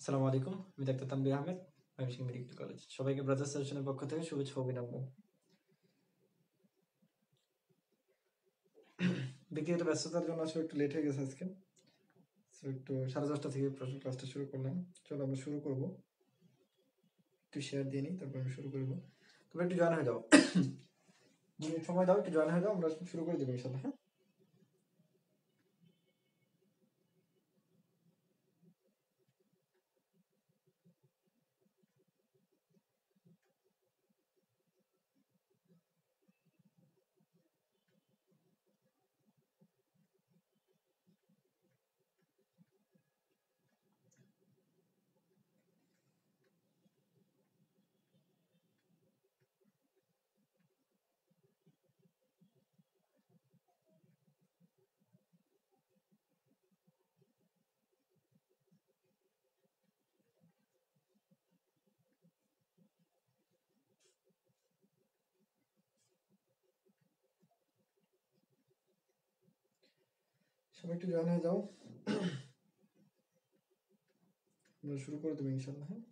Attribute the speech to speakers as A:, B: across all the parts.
A: আসসালামু আলাইকুম। আমি doctor Tanvir Ahmed, Mymensingh medical college. সবাইকে ব্রাদার্স সাজেশনের পক্ষ থেকে শুভেচ্ছা ও অভিনন্দন। ব্যক্তিগত ব্যস্ততার জন্য আসলে একটু লেট হয়ে গেছে আজকে। একটু 10:30 থেকে প্রশ্ন ক্লাসটা শুরু করলাম। চলো আমরা শুরু করব। একটু শেয়ার দিয়ে নিই, তারপর আমি শুরু করব। তোমরা একটু জয়েন হয়ে যাও। 2 মিনিট সময় দাও, একটু জয়েন হয়ে যাও, আমরা শুরু করে দেবো ইনশাআল্লাহ। হ্যাঁ, সবাই একটু জয়েন হয়ে যাও, আমরা শুরু করে দেবো ইনশাআল্লাহ। হ্যাঁ,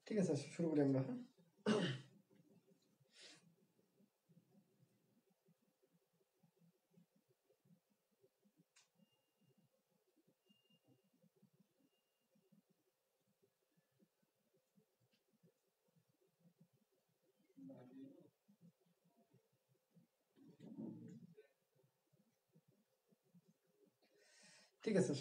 A: ঠিক আছে, শুরু করি আমরা। হ্যাঁ, ঠিক আছে।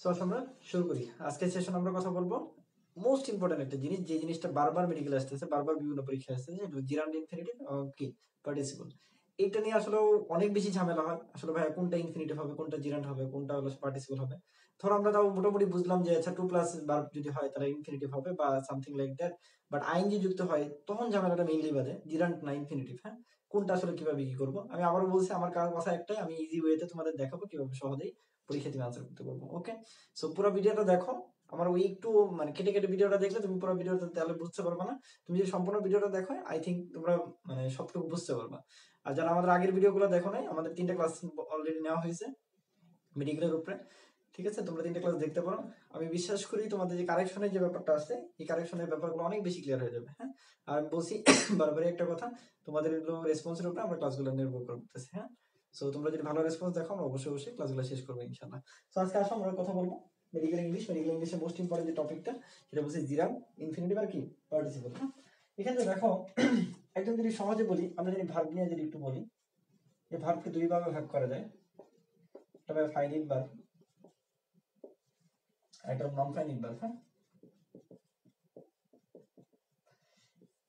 A: সো আমরা শুরু করি। আজকের সেশন আমরা কথা বলবো মোস্ট ইম্পর্টেন্ট একটা জিনিস, যে জিনিসটা বারবার মেডিকেল আসতেছে, বারবার বিভিন্ন পরীক্ষা আসতেছে, জিরান্ড ইনফিনিটিভ কি পার্টিসিপল। এইটা নিয়ে আসলে অনেক বেশি ঝামেলা হয় আসলে, ভাই কোনটা ইনফিনিটিভ হবে, কোনটা জিরান্ড হবে, কোনটা হলো পার্টিসিপল হবে। ধরো আমরা তাও মোটামুটি বুঝলাম যে আচ্ছা 2+ ভার্ব যদি হয় তাহলে ইনফিনিটিভ হবে বা something like that. But ING যুক্ত হয় তখন ঝামেলাটা মেইনলি বাজে, জিরান্ড না ইনফিনিটিভ। হ্যাঁ, কোনটা আসলে কিভাবে কি করবো, আমি আবারও বলছি, আমার কথা একটাই, আমি ইজি ওয়েতে তোমাদের দেখাবো কিভাবে সহজেই পরীক্ষা তুমি আনসার করতে পারবো। ওকে, সো পুরো ভিডিওটা দেখো। আমার ওই একটু মানে কেটে কেটে ভিডিওটা দেখলে তুমি পুরো ভিডিওটা তাহলে বুঝতে পারবে না। তুমি যদি সম্পূর্ণ ভিডিওটা দেখো, আই থিঙ্ক তোমরা মানে সবটুকু বুঝতে পারবা। আর যারা আমাদের আগের ভিডিওগুলো দেখো নাই, আমাদের 3টা ক্লাস অলরেডি নেওয়া হয়েছে মেডিকেলের উপরে। ঠিক আছে, তোমরা 3টা ক্লাস দেখতে পারো। আমি বিশ্বাস করি তোমাদের যে কারেকশনের যে ব্যাপারটা আছে, এই কারেকশনের ব্যাপারগুলো অনেক বেশি ক্লিয়ার হয়ে যাবে। হ্যাঁ, আর আমি বলছি বারবারই একটা কথা, তোমাদের রেসপন্সের উপরে আমরা ক্লাসগুলো নির্ভর করতেছি। হ্যাঁ, সো তোমরা যদি ভালো রেসপন্স দেখো, আমরা অবশ্যই অবশ্যই ক্লাসগুলো শেষ করবো ইনশাআল্লাহ। সো আজকে আসো আমরা কথা বলবো মেডিকেল ইংলিশ। মেডিকেল ইংলিশের মোস্ট ইম্পর্টেন্ট যে টপিকটা, সেটা বলছি জিরাম ইনফিনিটিভ আর কি পার্টিসিপল। হ্যাঁ, এখানে দেখো একদম যদি সহজে বলি, আমরা যদি ভার্ব নিয়ে যদি একটু বলি, এই ভার্বকে 2 ভাগে ভাগ করা যায়। একটা ভাবে ফাইনিট ভার্ব, একটা নন ফাইনিট ভার্ব। হ্যাঁ,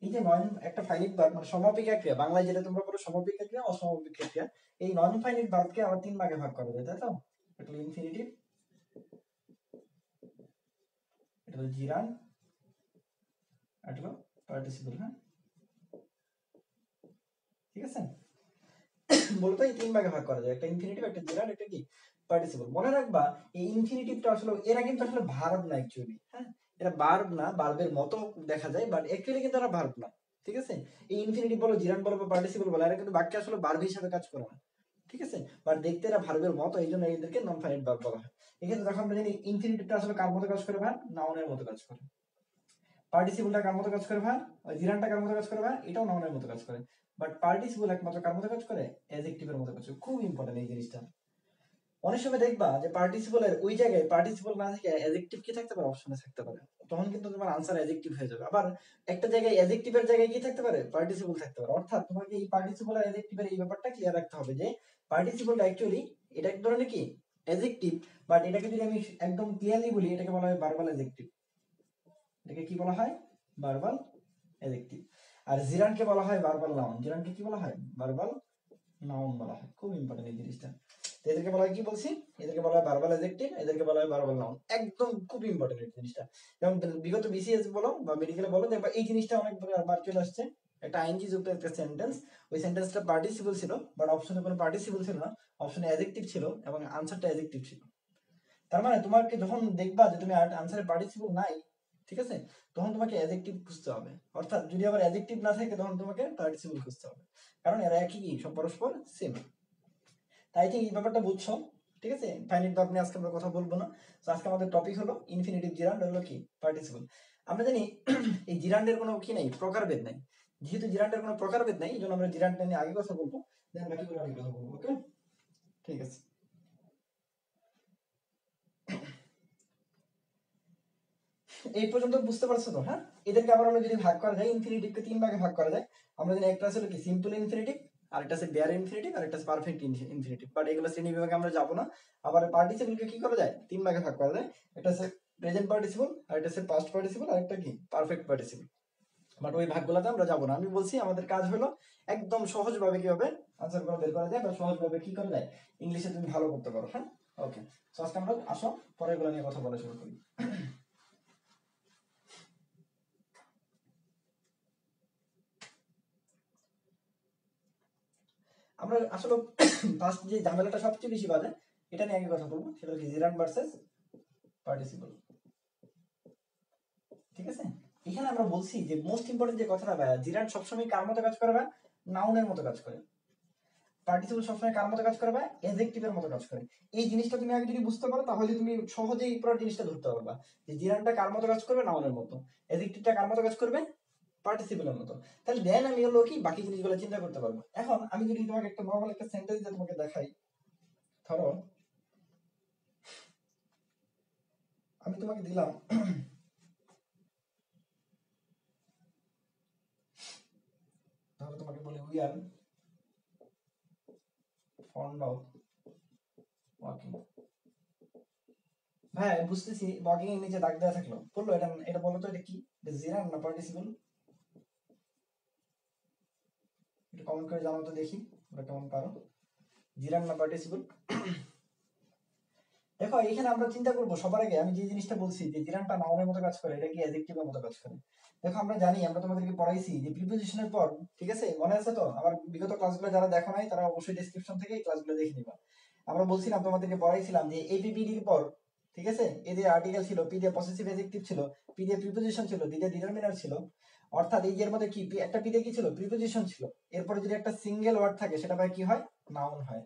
A: এই যে নন একটা ফাইনিট ভার্ব মানে সমাপিকা ক্রিয়া, বাংলায় যেটা তোমরা বলো সমাপিকা ক্রিয়া, অসমাপিকা ক্রিয়া, এই নন ফাইনিট ভার্বকে আবার 3 ভাগে ভাগ করা যায়, তাই তো? এটা হলো ইনফিনিটিভ, এটা হলো জিরান, এটা হলো পার্টিসিপল। হ্যাঁ, ঠিক আছে, বলতো এই 3 ভাগে ভাগ করা যায়, একটা ইনফিনিটিভ, একটা জিরান, একটা কি পার্টিসিপল। মনে রাখবা এই ইনফিনিটিভটা আসলে এরা কিন্তু আসলে ভার্ব না অ্যাকচুয়ালি। হ্যাঁ, এরা ভার্ব না, ভার্বের মতো দেখা যায় বাট অ্যাকচুয়ালি কিন্তু এরা ভার্ব না। ঠিক আছে, এই ইনফিনিটিভ বলো, জিরান বলো বা পার্টিসিপল বলো, এরা কিন্তু বাক্যে আসলে ভার্ব হিসেবে কাজ করে না। ঠিক আছে, বাট দেখতে এরা ভার্বের মতো, এই জন্য এদেরকে নন ফাইনাইট ভার্ব বলা হয়। এক্ষেত্রে যখন আমরা জানি ইনফিনিটিভটা আসলে কার মতো কাজ করে ভাই, নাউনের মতো কাজ করে। পার্টিসিপলটা কার মতো কাজ করে ভাই, ওই জিরানটা কার মতো কাজ করে ভাই, এটাও নাউনের মতো কাজ করে। বাট পার্টিসিপল একমাত্র কার মতো কাজ করে, অ্যাডজেক্টিভের মতো কাজ করে। খুব ইম্পর্টেন্ট এই জিনিসটা। অনেক সময় দেখবা যে পার্টিসিপলের ওই জায়গায় পার্টিসিপল না থেকে অ্যাডজেক্টিভ কি থাকতে পারে, অপশনে থাকতে পারে, তখন কিন্তু তোমার আনসার অ্যাডজেক্টিভ হয়ে যাবে। আবার একটা জায়গায় অ্যাডজেক্টিভের জায়গায় কি থাকতে পারে, পার্টিসিপল থাকতে পারে। অর্থাৎ তোমাকে এই পার্টিসিপল আর অ্যাডজেক্টিভের এই ব্যাপারটা ক্লিয়ার রাখতে হবে যে পার্টিসিপলটা অ্যাকচুয়ালি এটা এক ধরনের কি অ্যাডজেক্টিভ, বাট এটাকে যদি আমি একদম ক্লিয়ারলি বলি, এটাকে বলা হয় ভার্বাল অ্যাডজেক্টিভ। এটাকে কি বলা হয়, ভার্বাল অ্যাডজেক্টিভ। আর জিরানকে বলা হয় ভার্বাল নাউন। জিরানকে কি বলা হয়, ভার্বাল নাউন বলা হয়। খুব ইম্পর্টেন্ট এই জিনিসটা। এদেরকে বলা হয় কি বলছি, এদেরকে বলা হয় ভার্বাল অ্যাডজেক্টিভ, এদেরকে বলা হয় ভার্বাল নাউন। একদম খুব ইম্পর্টেন্ট এই জিনিসটা। যেমন বিগত বিসিএস বলো বা মেডিকেলে বলো, দেখবা এই জিনিসটা অনেকবার চলে আসছে। একটা আইএনজি যুক্ত একটা সেন্টেন্স, ওই সেন্টেন্সটা পার্টিসিপল ছিল, বাট অপশনে কোনো পার্টিসিপল ছিল না, অপশনে অ্যাডজেক্টিভ ছিল এবং আনসারটা অ্যাডজেক্টিভ ছিল। তার মানে তোমাকে যখন দেখবা যে তুমি আনসারে পার্টিসিপল নাই, ঠিক আছে, তখন তোমাকে অ্যাডজেক্টিভ খুঁজতে হবে। অর্থাৎ যদি আবার অ্যাডজেক্টিভ না থাকে, তখন তোমাকে পার্টিসিপল খুঁজতে হবে, কারণ এরা একই, সব পরস্পর সেম। তাই ঠিক এই ব্যাপারটা বুঝছো, ঠিক আছে। ফাইনাইট ভার্ব নিয়ে আজকে আমরা কথা বলবো না। তো আজকে আমাদের টপিক হলো ইনফিনিটিভ জিরান্ড, হলো কি পার্টিসিপল। আমরা জানি এই জিরান্ডের কোনো কি নাই, প্রকারভেদ নাই। যেহেতু জিরান্ডের কোনো প্রকারভেদ নাই, এই জন্য আমরা জিরান্ড নিয়ে আগে কথা বলবো, দেন বাকিগুলো আগে কথা বলবো। ওকে, ঠিক আছে। এই পর্যন্ত বুঝতে পারছো তো? হ্যাঁ, এদেরকে আবার আমরা যদি ভাগ করা যায়, ইনফিনিটিভকে তিন ভাগে ভাগ করা যায়। আমরা জানি একটা আছে কি সিম্পল ইনফিনিটিভ, আরেকটা আছে বেয়ার ইনফিনিটিভ, আরেকটা আছে পারফেক্ট ইনফিনিটিভ। বাট এগুলো শ্রেণী বিভাগে আমরা যাবো না। আবার পার্টিসিপলকে কি করা যায়, তিন ভাগে ভাগ করা যায়। একটা আছে প্রেজেন্ট পার্টিসিপল, আরেকটা আছে পাস্ট পার্টিসিপল, আরেকটা কি পারফেক্ট পার্টিসিপল। বাট ওই ভাগগুলোতে আমরা যাবো না। আমি বলছি আমাদের কাজ হলো একদম সহজভাবে কিভাবে আনসার গুলো বের করা যায়, বা সহজভাবে কি করা যায় ইংলিশে তুমি ভালো করতে পারো। হ্যাঁ, ওকে। তো আজকে আমরা আসো পরের গুলো নিয়ে কথা বলা শুরু করি। আমরা আসলে ফার্স্ট যে ঝামেলাটা সবচেয়ে বেশি বাজে, এটা নিয়ে আগে কথা বলবো, সেটা হচ্ছে জিরান্ড ভার্সেস পার্টিসিপল। ঠিক আছে, এখানে আমরা বলছি যে মোস্ট ইম্পর্টেন্ট যে কথাটা ভাই, জিরান্ড সবসময় কার মতো কাজ করে ভাই, নাউনের মতো কাজ করে। পার্টিসিপল সবসময় কার মতো কাজ করে ভাই, অ্যাডজেক্টিভের মতো কাজ করে। এই জিনিসটা তুমি আগে যদি বুঝতে পারো, তাহলে তুমি সহজেই পুরো জিনিসটা ধরতে পারবা যে জিরান্ডটা কার মতো কাজ করবে, নাউনের মতো। অ্যাডজেক্টিভটা কার মতো কাজ করবে, পার্টিসিপলের মতো। তাহলে দেন আমি হলো কি বাকি জিনিসগুলো চিন্তা করতে পারবো। এখন আমি যদি তোমাকে একটা নর্মাল একটা সেন্টেন্স তোমাকে দেখাই, ধরো আমি তোমাকে দিলাম, তাহলে তোমাকে বলি we are fond of walking. হ্যাঁ বুঝতেছি, ওয়াকিং এর নিচে দাগ দেওয়া থাকলো, বললো এটা, এটা বলো তো এটা কি, এটা জিরান না পার্টিসিপল? একটু কমেন্ট করে জানাও তো দেখি ওটা কেমন পারো, জিরান না পার্টিসিপল। দেখো এখানে আমরা চিন্তা করবো সবার আগে, আমি যে জিনিসটা বলছি যে জিরানটা নাউনের মতো কাজ করে, এটা কি অ্যাডজেক্টিভের মতো কাজ করে। দেখো আমরা জানি, আমরা তোমাদেরকে পড়াইছি যে প্রিপোজিশনের পর, ঠিক আছে, মনে আছে তো? আমার বিগত ক্লাসগুলো যারা দেখো নাই, তারা অবশ্যই ডেসক্রিপশন থেকে এই ক্লাসগুলো দেখে নিবা। আমরা বলছিলাম, তোমাদেরকে পড়াইছিলাম যে এপিপিডির পর, ঠিক আছে, এ দিয়ে আর্টিকেল ছিল, পি দিয়ে পসেসিভ অ্যাডজেক্টিভ ছিল, পি দিয়ে প্রিপোজিশন ছিল, ডি দিয়ে ডিটারমিনার ছিল। অর্থাৎ এই যে এর মধ্যে কি একটা পি দিয়ে কি ছিল, প্রিপোজিশন ছিল। এরপরে যদি একটা সিঙ্গেল ওয়ার্ড থাকে, সেটা ভাই কি হয়, নাউন হয়।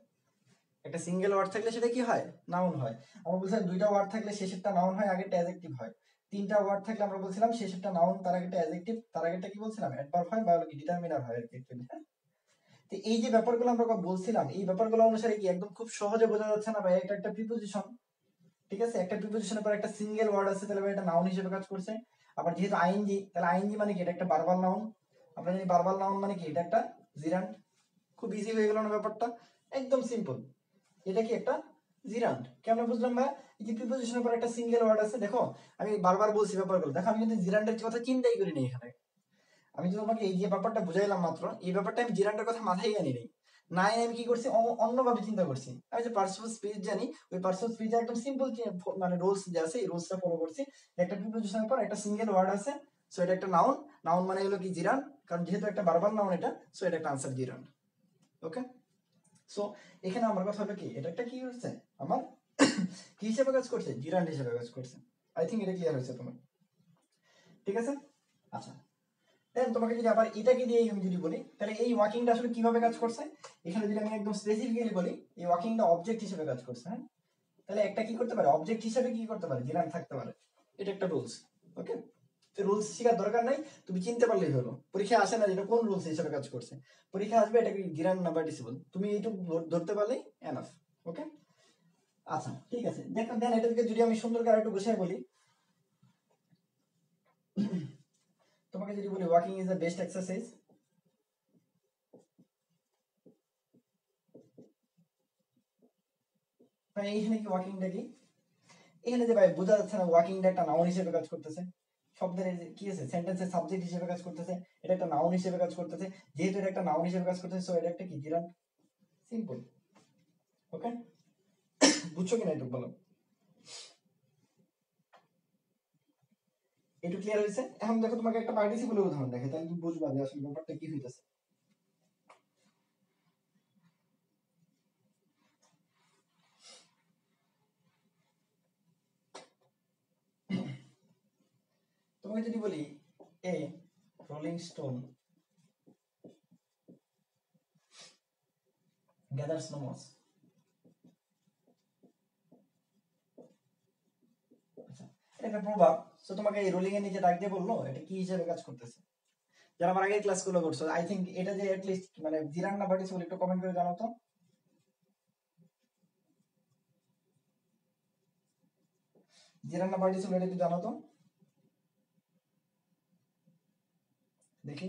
A: একটা সিঙ্গেল ওয়ার্ড থাকলে সেটা কি হয়, নাউন হয়। আমরা বলছিলাম দুইটা ওয়ার্ড থাকলে শেষেরটা নাউন হয়, আগেরটা অ্যাডজেক্টিভ হয়। তিনটা ওয়ার্ড থাকলে আমরা বলছিলাম শেষেরটা নাউন, তার আগেরটা অ্যাডজেক্টিভ, তার আগেরটা কি বলছিলাম, অ্যাডভার্ব হয় বা কি ডিটারমিনার হয় আর কি actually, হ্যাঁ। তো এই যে ব্যাপারগুলো আমরা বলছিলাম, এই ব্যাপারগুলো অনুসারে কি একদম খুব সহজে বোঝা যাচ্ছে না ভাই, এটা একটা প্রিপোজিশন, ঠিক আছে, একটা প্রিপোজিশনের পর একটা সিঙ্গেল ওয়ার্ড আছে, তাহলে ভাই এটা নাউন হিসেবে কাজ করছে। আবার যেহেতু আইএনজি, তাহলে আইএনজি মানে কি, এটা একটা ভার্বাল নাউন। আমরা জানি ভার্বাল নাউন মানে কি, এটা একটা জিরান্ড। খুব ইজি হয়ে গেল না ব্যাপারটা, একদম সিম্পল। এটা কি একটা জিরান্ড, কেমন বুঝলাম ভাই? এই যে প্রিপোজিশনের পর একটা সিঙ্গেল ওয়ার্ড আছে, দেখো আমি বারবার বলছি ব্যাপারগুলো, দেখো আমি কিন্তু জিরান্ডের কথা চিন্তাই করিনি এখানে। আমি তো তোমাকে এই যে ব্যাপারটা বুঝাইলাম মাত্র, এই ব্যাপারটা আমি জিরান্ডের কথা মাথায় আনি নাই। নাই আমি কি করছি, অন্যভাবে চিন্তা করছি। আমি যে পার্সোনাল স্পিচ জানি, ওই পার্সোনাল স্পিচে একদম সিম্পল মানে রুলস যে আছে, এই রুলসটা ফলো করছি। একটা প্রিপোজিশনের পর একটা সিঙ্গেল ওয়ার্ড আছে, সো এটা একটা নাউন। নাউন মানে হলো কি জিরান্ড, কারণ যেহেতু একটা ভার্বাল নাউন এটা, সো এটা একটা আনসার জিরান্ড। ওকে, সো এখানে আমার কথা হলো কি, এটা একটা কি হচ্ছে আমার কি হিসেবে কাজ করছে, জিরান্ড হিসেবে কাজ করছে। আই থিঙ্ক এটা ক্লিয়ার হয়েছে তোমার, ঠিক আছে। আচ্ছা, দেন তোমাকে যদি আবার এটাকে দিয়ে আমি যদি বলি, তাহলে এই ওয়ার্কিংটা আসলে কিভাবে কাজ করছে, এখানে যদি আমি একদম স্পেসিফিক্যালি বলি, এই ওয়ার্কিংটা অবজেক্ট হিসেবে কাজ করছে। হ্যাঁ, তাহলে একটা কি করতে পারে, অবজেক্ট হিসেবে কি করতে পারে, জিরান থাকতে পারে। এটা একটা রুলস। ওকে, রুলস শেখার দরকার নাই, তুমি চিনতে পারলেই হলো। পরীক্ষা আসে না যেটা কোন রুলস হিসেবে কাজ করছে, পরীক্ষা আসবে এটা কি জিরান না পার্টিসিপল, তুমি এইটুকু ধরতে পারলেই এনাফ। ওকে, আচ্ছা ঠিক আছে। দেখো দেন এটাকে যদি আমি সুন্দর করে একটু গুছিয়ে বলি, তোমাকে যদি বলি walking is the best exercise, মানে এইখানে কি ওয়াকিংটা কি, এখানে যে ভাই বোঝা যাচ্ছে না ওয়াকিংটা একটা নাউন হিসেবে কাজ করতেছে, শব্দের কি আছে সেন্টেন্সের সাবজেক্ট হিসেবে কাজ করতেছে, এটা একটা নাউন হিসেবে কাজ করতেছে, যেহেতু এটা একটা নাউন হিসেবে কাজ করতেছে সো এটা একটা কি জিরান, সিম্পল। ওকে, বুঝছো কিনা একটু বলো, একটু ক্লিয়ার হয়েছে? এখন দেখো তোমাকে একটা পার্টিসিপলের উদাহরণ দেখে, তাহলে তুমি বুঝবা যে আসলে ব্যাপারটা কি হইতাছে। তোমাকে যদি বলি a rolling stone gathers no moss, আচ্ছা এটা একটা প্রভাব, সো তোমাকে এই রোলিং এর নিচে ডাক দিয়ে বললো এটা কি হিসেবে কাজ করতেছে। যারা আমার আগের ক্লাসগুলো করছো আই থিংক এটা যে এট লিস্ট মানে জিরান না পার্টিসিপল একটু কমেন্ট করে জানাও তো, জিরান না পার্টিসিপল এটা একটু জানাও তো দেখি।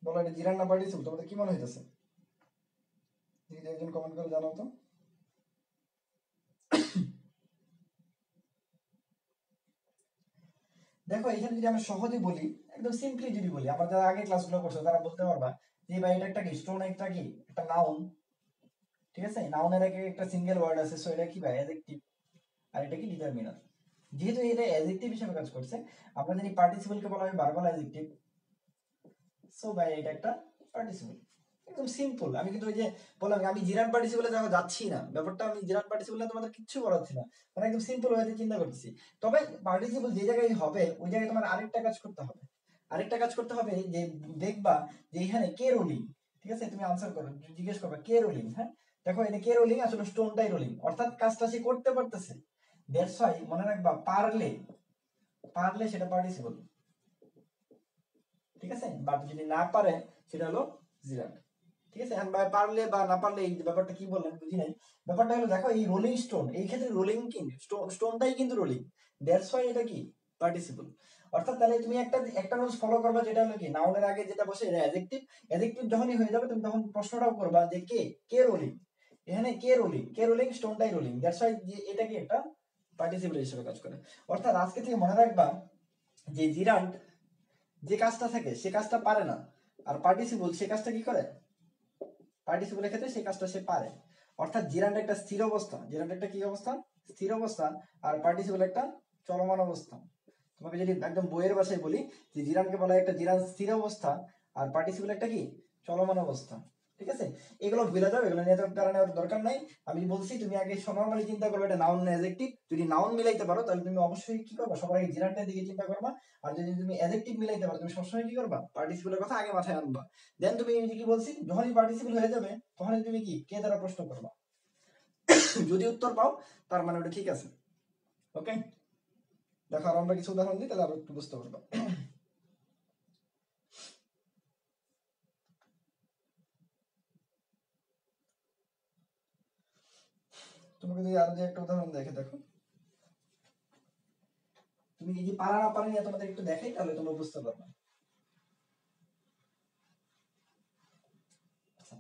A: বলো এটা জিরান না পার্টিসিপল, তোমাদের কি মনে হইতেছে, যদি একজন কমেন্ট করে জানাও তো। দেখো এখানে যদি আমি সহজে বলি, একদম সিম্পলি যদি বলি, আমার যারা আগে ক্লাসগুলো করছো তারা বলতে পারবা যে ভাই এটা একটা কি স্টোন, একটা কি একটা নাউন, ঠিক আছে, নাউনের আগে একটা সিঙ্গেল ওয়ার্ড আছে সো এটা কি ভাই অ্যাডজেক্টিভ, আর এটা কি ডিটারমিনার। যেহেতু এটা অ্যাডজেক্টিভ হিসেবে কাজ করছে, আমরা জানি পার্টিসিপল কে বলা হয় ভার্বাল অ্যাডজেক্টিভ, সো ভাই এটা একটা পার্টিসিপল। একদম সিম্পল। আমি কিন্তু ওই যে বললাম আমি জিরান পার্টিসিপলে যাচ্ছি না, ব্যাপারটা আমি জিরান পার্টিসিপলে তোমাদের কিচ্ছু বলাচ্ছি না, মানে একদম সিম্পল ওয়েতে চিন্তা করতেছি। তবে পার্টিসিপল যে জায়গায় হবে ওই জায়গায় তোমার আরেকটা কাজ করতে হবে, আরেকটা কাজ করতে হবে যে দেখবা যে এখানে কে রোলিং, ঠিক আছে, তুমি আনসার করো, জিজ্ঞেস করবে কে রোলিং। হ্যাঁ, দেখো এটা কে রোলিং, আসলে স্টোনটাই রোলিং, অর্থাৎ কাজটা সে করতে পারতেছে, দ্যাটস হোয়াই মনে রাখবা পারলে, পারলে সেটা পার্টিসিপল, ঠিক আছে, বাট যদি না পারে সেটা হলো জিরান। ঠিক আছে, and by পারলে বা না পারলে এই ব্যাপারটা কি বললেন বুঝি নাই। ব্যাপারটা হলো দেখো এই রোলিং স্টোন, এই ক্ষেত্রে রোলিং কি স্টোনটাই কিন্তু রোলিং, দ্যাটস হোয়াই এটা কি পার্টিসিপল। অর্থাৎ তাহলে তুমি একটা একটা রুলস ফলো করবা, যেটা হলো কি নাউনের আগে যেটা বসে এটা অ্যাডজেক্টিভ, অ্যাডজেক্টিভ যখনই হয়ে যাবে তুমি তখন প্রশ্নটাও করবা যে কে, কে রোলিং, এখানে কে রোলিং, কে রোলিং, স্টোনটাই রোলিং, দ্যাটস হোয়াই যে এটা কি একটা পার্টিসিপল হিসেবে কাজ করে। অর্থাৎ আজকে থেকে মনে রাখবা যে জিরান্ট যে কাজটা থাকে সে কাজটা পারে না, আর পার্টিসিপল সে কাজটা কি করে, পার্টিসিপলের ক্ষেত্রে সেই কাজটা সে পারে। অর্থাৎ জিরান্ড একটা স্থির অবস্থা, জিরান্ড একটা কি অবস্থা, স্থির অবস্থা, আর পার্টিসিপল একটা চলমান অবস্থা। তোমাকে যদি একদম বইয়ের ভাষায় বলি যে জিরানকে বলা হয় একটা জিরান স্থির অবস্থা, আর পার্টিসিপল একটা কি চলমান অবস্থা। ঠিক আছে, এগুলো ভুলে যাও, এগুলো নিয়ে কারণে দরকার নাই। আমি বলছি তুমি আগে নরমালি চিন্তা করবে এটা নাউন না অ্যাডজেক্টিভ, যদি নাউন মিলাইতে পারো তাহলে তুমি অবশ্যই কি করবা, সবার আগে জিরানটার দিকে চিন্তা করবা, আর যদি তুমি অ্যাডজেক্টিভ মিলাইতে পারো তুমি সবসময় কি করবা পার্টিসিপলের কথা আগে মাথায় আনবা। দেন তুমি এই যে কি বলছি, যখনই পার্টিসিপল হয়ে যাবে তখনই তুমি কি কে দ্বারা প্রশ্ন করবা, যদি উত্তর পাও তার মানে ওটা ঠিক আছে। ওকে, দেখো আর আমরা কিছু উদাহরণ দিই তাহলে আরো একটু বুঝতে পারবা। তোমাকে যদি আরো যে একটা উদাহরণ দেখে দেখো, তুমি এই যে পারা না পারা নিয়ে তোমাদের একটু দেখাই তাহলে তোমরা বুঝতে পারবে। আচ্ছা,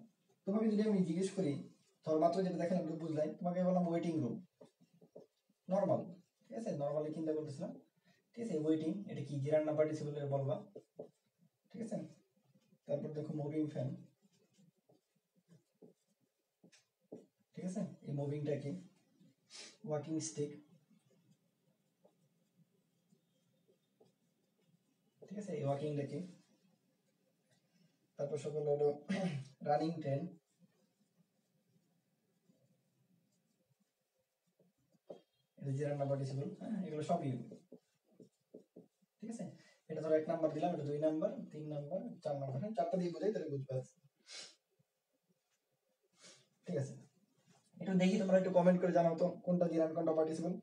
A: তোমাকে যদি আমি জিজ্ঞেস করি, ধর মাত্র যেটা দেখেন আমি তো বুঝলাই, তোমাকে বললাম ওয়েটিং রুম, নরমাল, ঠিক আছে, নরমালি চিন্তা করতেছিলাম, ঠিক আছে, ওয়েটিং এটা কি জিরান না পার্টিসিপল বলবা, ঠিক আছে। তারপর দেখো মুভিং ফ্যান, ঠিক আছে, এই মুভিংটা কি, ওয়াকিং স্টিক, ঠিক আছে, এই ওয়াকিংটা কি, তারপর সকল হলো রানিং ট্রেন, জিরান না পার্টিসিপল, হ্যাঁ এগুলো সবই, ঠিক আছে। এটা ধরো 1 নাম্বার দিলাম, এটা 2 নাম্বার, 3 নাম্বার, 4 নাম্বার, হ্যাঁ চারটা দিয়ে বোঝাই তাহলে বুঝবে, ঠিক আছে। একটু দেখি তোমরা একটু কমেন্ট করে জানাও তো কোনটা জিরান কোনটা পার্টিসিপল।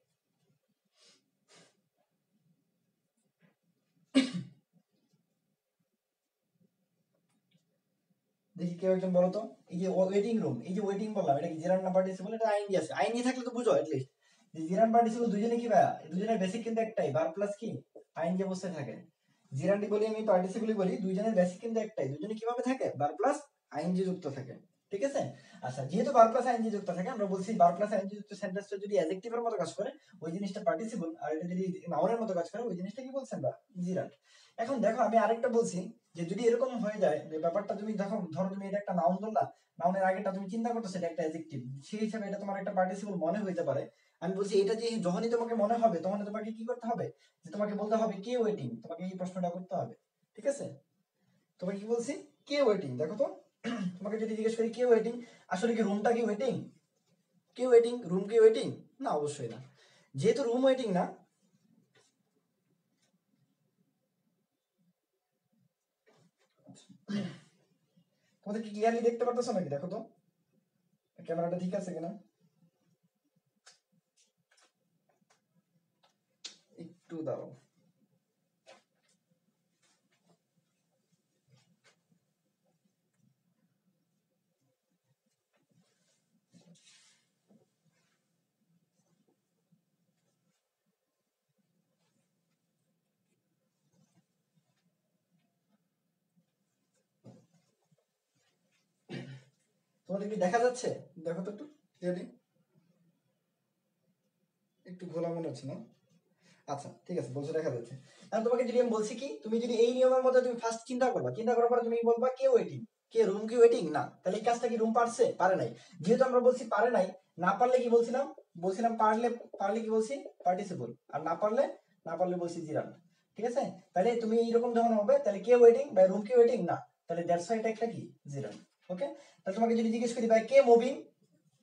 A: দেখি কেউ একজন বলো তো, এই যে ওয়েটিং রুম, এই যে ওয়েটিং বললাম, এটা কি জিরান না পার্টিসিপল? এটা আইএনজি আছে, আইএনজি থাকলে তো বুঝো অ্যাটলিস্ট যে জিরান পার্টিসিপল দুজনে কি ভাইয়া, দুজনের বেসিক কিন্তু একটাই, ভার্ব প্লাস কি আইএনজি অবস্থায় থাকে। জিরানডি বলি আমি পার্টিসিপলই বলি, দুইজনের বেসিক কিন্তু একটাই, দুজনে কিভাবে থাকে, ভার্ব প্লাস আইএনজি যুক্ত থাকে, ঠিক আছে। আচ্ছা যেহেতু ভার্ব প্লাস আইএনজি যুক্ত থাকে, আমরা বলছি ভার্ব প্লাস আইএনজি যুক্ত সেন্টেন্সটা যদি অ্যাডজেক্টিভের মতো কাজ করে ওই জিনিসটা পার্টিসিপল, আর এটা যদি নাউনের মতো কাজ করে ওই জিনিসটা কি বলছেন আমরা, জিরান। এখন দেখো আমি আরেকটা বলছি, যে যদি এরকম হয়ে যায় যে ব্যাপারটা তুমি দেখো, ধরো তুমি এটা একটা নাউন ধরলা, নাউনের আগেটা তুমি চিন্তা করতেছো এটা একটা অ্যাডজেক্টিভ, সেই হিসাবে এটা তোমার একটা পার্টিসিপল মনে হইতে পারে। আমি বলছি এটা যে যখনই তোমাকে মনে হবে তখনই তোমাকে কি করতে হবে, যে তোমাকে বলতে হবে কে ওয়েটিং, তোমাকে এই প্রশ্নটা করতে হবে, ঠিক আছে। তোমাকে কি বলছি, কে ওয়েটিং, দেখো তো তোমাকে যদি জিজ্ঞেস করি কে ওয়েটিং, আসলে কি রুমটা কি ওয়েটিং, কে ওয়েটিং, রুম কি ওয়েটিং, না অবশ্যই না। যেহেতু রুম ওয়েটিং না, তোমাদের কি ক্লিয়ারলি দেখতে পারতেছো নাকি, দেখো তো ক্যামেরাটা ঠিক আছে কিনা, একটু দাঁড়াও। তোমাদের কি দেখা যাচ্ছে, দেখো তো একটু ক্লিয়ারলি, একটু ঘোলা মনে হচ্ছে না, আচ্ছা ঠিক আছে বলছো দেখা যাচ্ছে। এখন তোমাকে যদি আমি বলছি কি, তুমি যদি এই নিয়মের মধ্যে তুমি ফার্স্ট চিন্তা করবা, চিন্তা করার পরে তুমি বলবা কে ওয়েটিং, কে রুম কি ওয়েটিং, না তাহলে এই কাজটা কি রুম পারছে, পারে নাই। যেহেতু আমরা বলছি পারে নাই, না পারলে কি বলছিলাম, বলছিলাম পারলে, পারলে কি বলছি পার্টিসিপল, আর না পারলে, না পারলে বলছি জিরান, ঠিক আছে। তাহলে তুমি এইরকম যখন হবে তাহলে কে ওয়েটিং বা রুম কি ওয়েটিং, না তাহলে দ্যাটস ওয়াই এটা একটা কি জিরান, ওকে। তাহলে তোমাকে যদি জিজ্ঞেস করি ভাই কে মুভিং,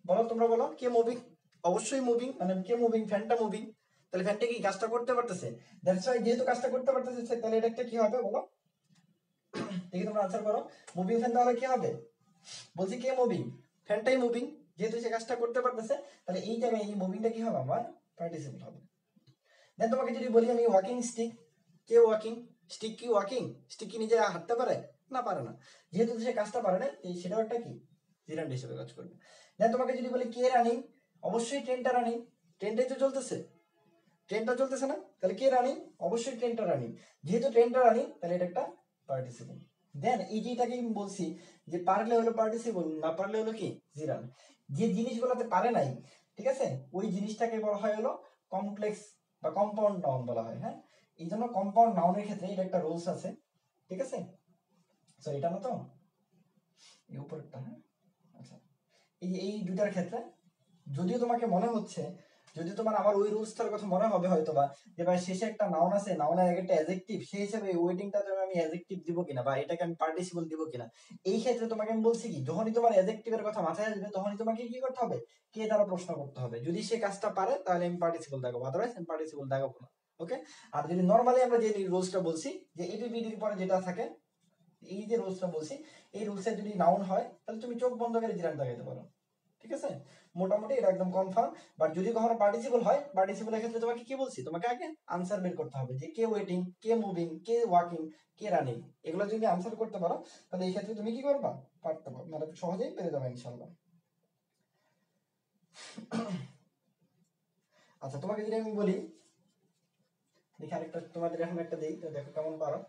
A: বলো তোমরা বলো কে মুভিং, অবশ্যই মুভিং, মানে কে মুভিং, ফ্যানটা মুভিং, তাহলে ফ্যানটা কি কাজটা করতে পারতেছে, দ্যাটস ওয়াই যেহেতু কাজটা করতে পারতেছে তাহলে এটা একটা কি হবে বলো, দেখি তোমরা আনসার করো। মুভিং ফ্যান তাহলে কি হবে, বলছি কে মুভিং, ফ্যানটাই মুভিং, যেহেতু সে কাজটা করতে পারতেছে তাহলে এই জায়গায় এই মুভিংটা কি হবে আমার পার্টিসিপল হবে। দেন তোমাকে যদি বলি আমি ওয়াকিং স্টিক, কে ওয়াকিং, স্টিক কি ওয়াকিং, স্টিক কি নিজে হাঁটতে পারে, না পারে না, যেহেতু সে কাজটা পারে না সেটাও একটা কি জিরান্ড হিসেবে কাজ করবে। দেন তোমাকে যদি বলি কে রানিং, অবশ্যই ট্রেনটা রানিং, ট্রেনটাই তো চলতেছে, ট্রেনটা চলতেছে না, তাহলে কে রানিং, অবশ্যই ট্রেনটা রানিং, যেহেতু ট্রেনটা রানিং তাহলে এটা একটা পার্টিসিপল। দেন এই যেটাকে আমি বলছি যে পারলে হলো পার্টিসিপল, না পারলে হলো কি জিরান, যে জিনিসগুলোতে পারে নাই, ঠিক আছে, ওই জিনিসটাকে বলা হয় হলো কমপ্লেক্স বা কম্পাউন্ড নাউন বলা হয়, হ্যাঁ। এই জন্য কম্পাউন্ড নাউনের ক্ষেত্রে এটা একটা রুলস আছে, ঠিক আছে। সো এটা না তো এই উপরেরটা, হ্যাঁ আচ্ছা, এই যে এই দুটার ক্ষেত্রে যদিও তোমাকে মনে হচ্ছে, যদি তোমার আমার ওই রুলসটার কথা মনে হবে হয়তো বা, যে ভাই শেষে একটা নাউন আছে, নাউনের আগে একটা অ্যাডজেক্টিভ, সেই হিসেবে ওয়েটিংটা আমি অ্যাডজেক্টিভ দিব কিনা বা এটাকে আমি পার্টিসিপল দিব কিনা, এই ক্ষেত্রে তোমাকে আমি বলছি কি যখনই তোমার অ্যাডজেক্টিভের কথা মাথায় আসবে তখনই তোমাকে কি করতে হবে, কে দ্বারা প্রশ্ন করতে হবে, যদি সে কাজটা পারে তাহলে আমি পার্টিসিপল দেখাবো, আদারওয়াইজ আমি পার্টিসিপল দেখাবো না, ওকে। আর যদি নর্মালি আমরা যে রুলসটা বলছি যে এবিবিডির পরে যেটা থাকে, এই যে রুলসটা বলছি, এই রুলসে যদি নাউন হয় তাহলে তুমি চোখ বন্ধ করে জিরান দেখাইতে পারো, ঠিক আছে। মোটামুটি এটা একদম কনফার্ম। বাট যদি কখনো পার্টিসিপল হয়, পার্টিসিপলের ক্ষেত্রে তোমাকে কি বলছি, তোমাকে আগে আনসার বের করতে হবে যে কে ওয়েটিং, কে মুভিং, কে ওয়াকিং, কে রানিং, এগুলো যদি আনসার করতে পারো তাহলে এই ক্ষেত্রে তুমি কি করবা, পারতে পারো, মানে সহজেই পেরে যাবে ইনশাআল্লাহ। আচ্ছা তোমাকে যদি আমি বলি, দেখি আরেকটা তোমাদের এখন একটা দেই, তো দেখো কেমন পারো,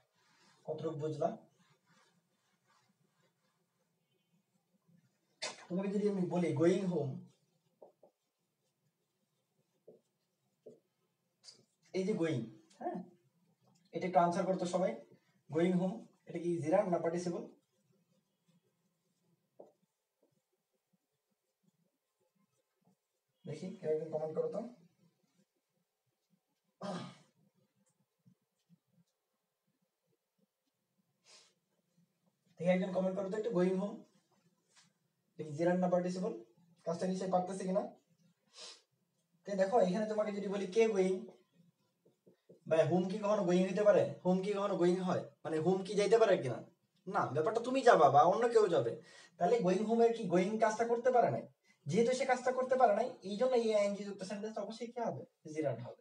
A: কতটুকু বুঝলা। তোমাকে যদি আমি বলি গোয়িং হোম, এই যে গোয়িং, হ্যাঁ এটা একটু আনসার করতো সবাই, গোয়িং হোম এটা কি জিরান না পার্টিসিপল, দেখি কেউ একজন কমেন্ট করো তো, দেখি একজন কমেন্ট করো তো একটু, গোয়িং হোম এটা কি জিরান না পার্টিসিপল, কাজটা নিশ্চয়ই পারতেছে কিনা। তো দেখো এখানে তোমাকে যদি বলি কে গোয়িং, ভাই হুম কি কখনো গোয়িং হতে পারে? হুম কি কখনো গোয়িং হয়? মানে হুম কি যাইতে পারে কিনা? না, ব্যাপারটা তুমি যাবা বা অন্য কেউ যাবে। তাহলে গোয়িং হুমের কি গোয়িং কাজটা করতে পারে নাই? যেহেতু সে কাজটা করতে পারে নাই, এই জন্য এই আইএনজি যুক্ত সেন্টেন্স অবশ্যই কি হবে? জিরান্ড হবে।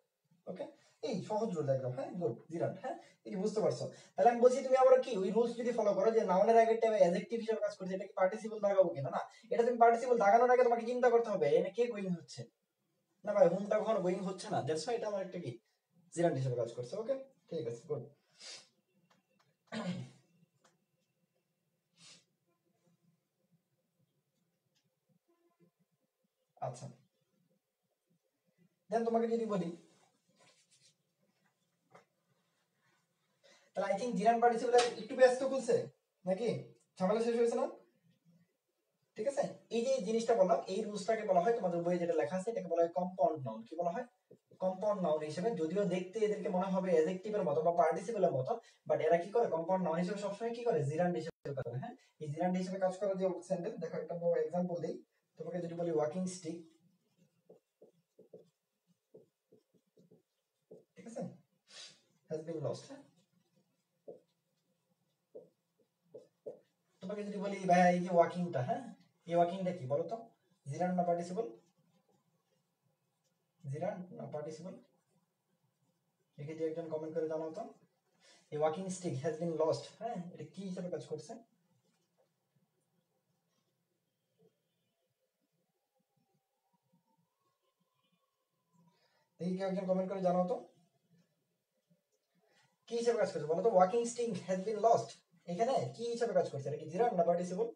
A: ওকে, এই সহজ রুল একদম। হ্যাঁ, গুড, জিরান্ড। হ্যাঁ, এই বুঝতে পারছো? তাহলে আমি বলছি তুমি আবার কি ওই রুলস যদি ফলো করো যে নাউনের আগে একটা অ্যাডজেক্টিভ হিসেবে কাজ করছে, এটা কি পার্টিসিপল দাগাবো কিনা? না, এটা তুমি পার্টিসিপল দাগানোর আগে তোমাকে চিন্তা করতে হবে এনে কে গোয়িং হচ্ছে। না ভাই, হুমটা কখনো গোয়িং হচ্ছে না, দ্যাটস হোয়াই এটা আমার একটা কি জিরান্ড হিসেবে কাজ করছে। ওকে, ঠিক আছে, গুড। আচ্ছা, দেন তোমাকে যদি বলি, তাহলে আই থিঙ্ক জিরান পার্টিসিপল একটু ব্যস্ত খুলছে নাকি? ঝামেলা শেষ হয়েছে না? ঠিক আছে, এই যে জিনিসটা বললাম, এই রুলসটাকে বলা হয়, তোমাদের বইয়ে যেটা লেখা আছে এটাকে বলা হয় কম্পাউন্ড নাউন। কি বলা হয়? কম্পাউন্ড নাউন হিসেবে। যদিও দেখতে এদেরকে মনে হবে অ্যাডজেক্টিভের মতো বা পার্টিসিপলের মতো, বাট এরা কি করে কম্পাউন্ড নাউন হিসেবে সবসময় কি করে জিরান্ড হিসেবে কাজ করে। হ্যাঁ, এই জিরান্ড হিসেবে কাজ করার যে সেন্টেন্স, দেখো একটা বড় এক্সাম্পল দেই। তোমাকে যদি বলি ওয়াকিং স্টিক, ঠিক আছে, হ্যাজ বিন লস্ট। হ্যাঁ, তোমাকে যদি বলি ভাই এই যে ওয়াকিংটা, হ্যাঁ, এই ওয়াকিংটা কি বলো তো? জিরান্ড না পার্টিসিপল? জিরান্ড না পার্টিসিপল? একে দিয়ে একজন কমেন্ট করে জানাও তো। এই walking stick has been lost, হ্যাঁ, এটা কি হিসেবে কাজ করছে? দেখি কেউ একজন কমেন্ট করে জানাও তো কি হিসেবে কাজ করছে বলো তো? Walking stick has been lost এখানে কি হিসেবে কাজ করছে? এটা কি জিরান্ড না পার্টিসিপল?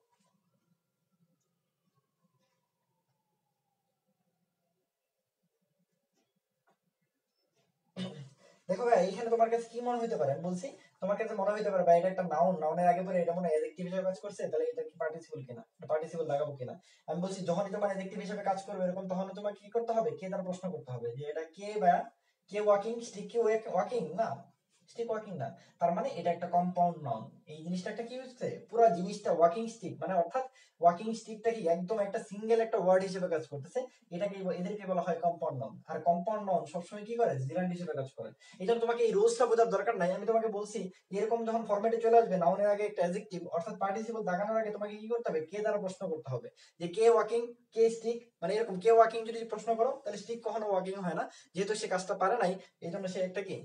A: দেখো ভাই, এখানে তোমার কাছে কি মনে হতে পারে আমি বলছি, তোমার কাছে মনে হতে পারে ভাই এটা একটা নাউন, নাউনের আগে পরে এটা মনে হয় অ্যাডজেক্টিভ হিসেবে কাজ করছে, তাহলে এটা কি পার্টিসিপল কিনা, পার্টিসিপল লাগাবো কিনা। আমি বলছি যখনই তোমার অ্যাডজেক্টিভ হিসেবে কাজ করবে এরকম, তখন তোমাকে কি করতে হবে? কে দ্বারা প্রশ্ন করতে হবে যে এটা কে, বা কে ওয়াকিং স্টিক কি ওয়াকিং না, স্টিক ওয়াকিং না। তার মানে এটা একটা কম্পাউন্ড নাউন। এই জিনিসটা একটা কি হচ্ছে, পুরো জিনিসটা ওয়াকিং স্টিক মানে, অর্থাৎ ওয়াকিং স্টিকটা কি একদম একটা সিঙ্গেল একটা ওয়ার্ড হিসেবে কাজ করতেছে। এটাকে এদেরকে বলা হয় কম্পাউন্ড নাউন। আর কম্পাউন্ড নাউন সবসময় কি করে? জিরান্ড হিসেবে কাজ করে। এই জন্য তোমাকে এই রোজটা বোঝার দরকার নাই। আমি তোমাকে বলছি এরকম যখন ফরম্যাটে চলে আসবে নাউনের আগে একটা অ্যাডজেক্টিভ অর্থাৎ পার্টিসিপল দাগানোর আগে তোমাকে কি করতে হবে? কে দ্বারা প্রশ্ন করতে হবে যে কে ওয়াকিং, কে স্টিক। মানে এরকম কে ওয়াকিং যদি প্রশ্ন করো তাহলে স্টিক কখনো ওয়াকিং হয় না, যেহেতু সে কাজটা পারে নাই। এই জন্য সে একটা কি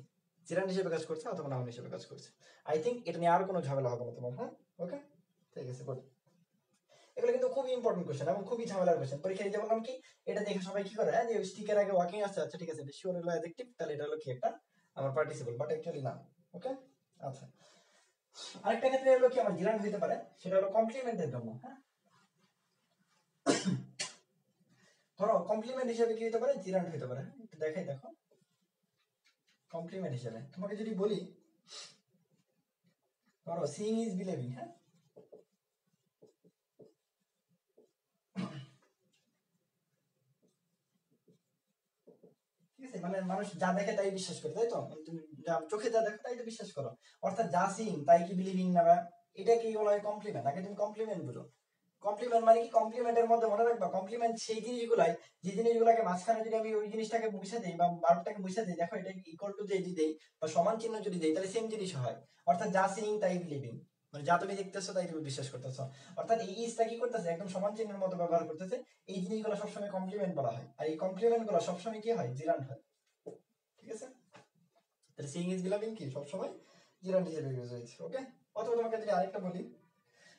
A: জিরান্ড হিসেবে কাজ করছে অথবা নাউন হিসেবে কাজ করছে। আই থিঙ্ক এটা নিয়ে আর কোনো ঝামেলা হবে না তোমার। হ্যাঁ, ওকে, ঠিক আছে, গুড। এগুলো কিন্তু খুবই ইম্পর্টেন্ট কোশ্চেন এবং খুবই ঝামেলার কোশ্চেন। পরীক্ষায় দিতে বললাম কি, এটা দেখে সবাই কি করে, যে স্টিকের আগে ওয়াকিং আছে, আচ্ছা ঠিক আছে এটা শিওর হলো অ্যাডজেক্টিভ, তাহলে এটা হলো কি একটা আমার পার্টিসিপল, বাট অ্যাকচুয়ালি না। ওকে, আচ্ছা। আরেকটা ক্ষেত্রে হলো কি আমার জিরান্ড হতে পারে, সেটা হলো কমপ্লিমেন্টের জন্য। হ্যাঁ, ধরো কমপ্লিমেন্ট হিসেবে কি হতে পারে? জিরান্ড হতে পারে। একটু দেখাই, দেখো কমপ্লিমেন্ট হিসেবে তোমাকে যদি বলি, ধরো সিইং ইজ বিলিভিং। হ্যাঁ, ঠিক আছে, মানে মানুষ যা দেখে তাই বিশ্বাস করে, তাই তো? মানে তুমি যা চোখে যা দেখো তাই তো বিশ্বাস করো। অর্থাৎ যা সিইং তাই কি বিলিভিং না? এটা কি বলা হয়? কমপ্লিমেন্ট। আগে তুমি কমপ্লিমেন্ট বুঝো। কমপ্লিমেন্ট মানে কি? কমপ্লিমেন্টের মধ্যে মনে রাখবা কমপ্লিমেন্ট সেই জিনিসগুলাই, যে জিনিসগুলোকে মাঝখানে যদি আমি ওই জিনিসটাকে মুছে দিই বা বারোটাকে মুছে দিই, দেখো এটা ইকুয়াল টু যদি দেই বা সমান চিহ্ন যদি দেই তাহলে সেম জিনিস হয়। অর্থাৎ যা সিইং তাই বিলিভিং, মানে যা তুমি দেখতেছো তাই তুমি বিশ্বাস করতেছো। অর্থাৎ এই ইজটা কি করতেছে? একদম সমান চিহ্নের মতো ব্যবহার করতেছে। এই জিনিসগুলো সবসময় কমপ্লিমেন্ট বলা হয়, আর এই কমপ্লিমেন্ট গুলো সবসময় কি হয়? জিরান্ড হয়। ঠিক আছে, তাহলে সিইং ইজ বিলিভিং কি সবসময় জিরান্ড হিসেবে ইউজ হয়েছে। ওকে, অথবা তোমাকে যদি আরেকটা বলি,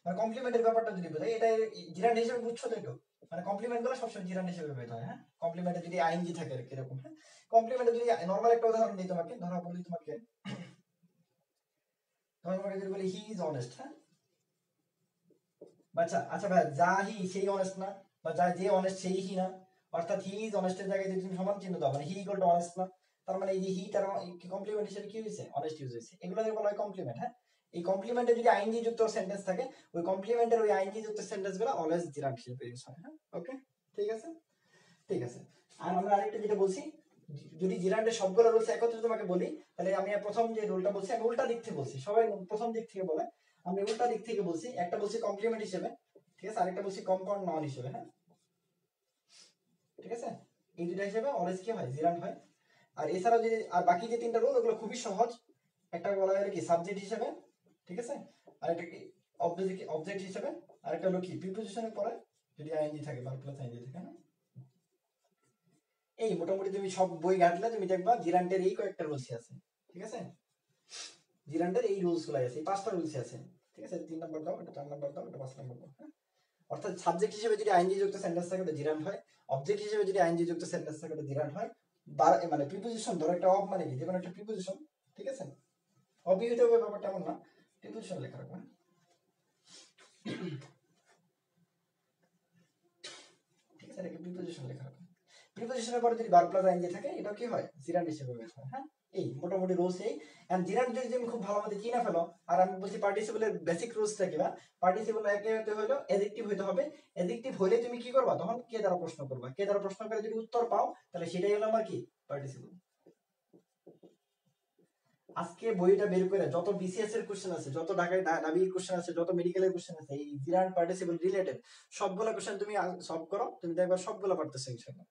A: মানে কমপ্লিমেন্টের ব্যাপারটা যদি বোঝাই, এটা জিরান্ড হিসেবে বুঝছো তো একটু? মানে কমপ্লিমেন্ট গুলো সবসময় জিরান্ড হিসেবে বের হয়। হ্যাঁ, কমপ্লিমেন্টে যদি আইএনজি থাকে আর কি এরকম। হ্যাঁ, কমপ্লিমেন্টে যদি নরমাল একটা উদাহরণ দিই তোমাকে, ধরো বলি তোমাকে, ধরো তোমাকে যদি বলি হি ইজ অনেস্ট। হ্যাঁ, আচ্ছা আচ্ছা ভাই, যা হি সেই অনেস্ট না, বা যা যে অনেস্ট সেই হি না। অর্থাৎ হি ইজ অনেস্টের জায়গায় যদি তুমি সমান চিহ্ন দাও, মানে হি ইকুয়াল টু অনেস্ট না, তার মানে এই যে হি তার কমপ্লিমেন্ট হিসেবে কি হয়েছে? অনেস্ট ইউজ হয়েছে। এগুলো বলা হয় কমপ্লিমেন্ট। হ্যাঁ, এই কমপ্লিমেন্টে যদি আইএনজি যুক্ত সেন্টেন্স থাকে, ওই কমপ্লিমেন্টের ওই আইএনজি যুক্ত সেন্টেন্স গুলো অলওয়েজ জিরান্ড হিসেবে ইউজ হয়। হ্যাঁ, ওকে, ঠিক আছে, ঠিক আছে। আর আমরা আরেকটা যেটা বলছি, যদি জিরান্ডের সবগুলো রুলস একত্রে তোমাকে বলি, তাহলে আমি প্রথম যে রুলটা বলছি আমি উল্টা দিক থেকে বলছি, সবাই প্রথম দিক থেকে বলে, আমি উল্টা দিক থেকে বলছি। একটা বলছি কমপ্লিমেন্ট হিসেবে, ঠিক আছে, আরেকটা বলছি কম্পাউন্ড নাউন হিসেবে। হ্যাঁ, ঠিক আছে, এই দুইটা হিসেবে অলওয়েজ কি হয় জিরান্ড হয়। আর এছাড়াও যদি আর বাকি যে তিনটা রুল ওগুলো খুবই সহজ। একটা বলা হয় কি সাবজেক্ট হিসেবে, ঠিক আছে, আর একটা কি অবজেক্ট হিসেবে, আর একটা হলো কি প্রিপোজিশনের পরে যদি আইএনজি থাকে ভার্ব প্লাস আইএনজি থাকে না। এই মোটামুটি তুমি সব বই ঘাটলে তুমি দেখবা জিরান্ডের এই কয়েকটা রুলসই আছে, ঠিক আছে, জিরান্ডের এই রুলস গুলাই আছে, এই 5টা রুলসই আছে, ঠিক আছে। 3 নাম্বার দাও, এটা 4 নাম্বার দাও, এটা 5 নাম্বার দাও, হ্যাঁ। অর্থাৎ সাবজেক্ট হিসেবে যদি আইএনজি যুক্ত সেন্টেন্স থাকে ওটা জিরান্ড হয়, অবজেক্ট হিসেবে যদি আইএনজি যুক্ত সেন্টেন্স থাকে ওটা জিরান্ড হয়, মানে প্রিপোজিশন ধরো একটা অব মানে কি যেকোনো একটা প্রিপোজিশন, ঠিক আছে, অবই হইতে হবে ব্যাপারটা এমন না, প্রিপোজিশন লেখা রাখবেন, ঠিক আছে, এটাকে প্রিপোজিশন লেখা রাখবেন। প্রিপোজিশনের পরে যদি ভার্ব প্লাস আইএনজি থাকে এটাও কি হয় জিরান্ড হিসেবে বের হয়, হ্যাঁ। এই মোটামুটি রুলস এই। এন্ড জিরান্ড যদি তুমি খুব ভালো মতো চিনা ফেলো, আর আমি বলছি পার্টিসিপলের বেসিক রুলসটা কি, বা পার্টিসিপল একে হতে হলো অ্যাডজেক্টিভ হইতে হবে, অ্যাডজেক্টিভ হইলে তুমি কি করবা তখন কে দ্বারা প্রশ্ন করবা, কে দ্বারা প্রশ্ন করে যদি উত্তর পাও তাহলে সেটাই হলো আমার কি পার্টিসিপল। আজকে বইটা বের করে যত বিসিএস এর কোশ্চেন আছে, যত ঢাকায় দাবি কোশ্চেন আছে, যত মেডিকেলের কোশ্চেন আছে এই জিরান্ড পার্টিসিপল রিলেটেড সবগুলা কোশ্চেন তুমি সলভ করো, তুমি দেখবা সবগুলা পারতেছো ইনশাআল্লাহ,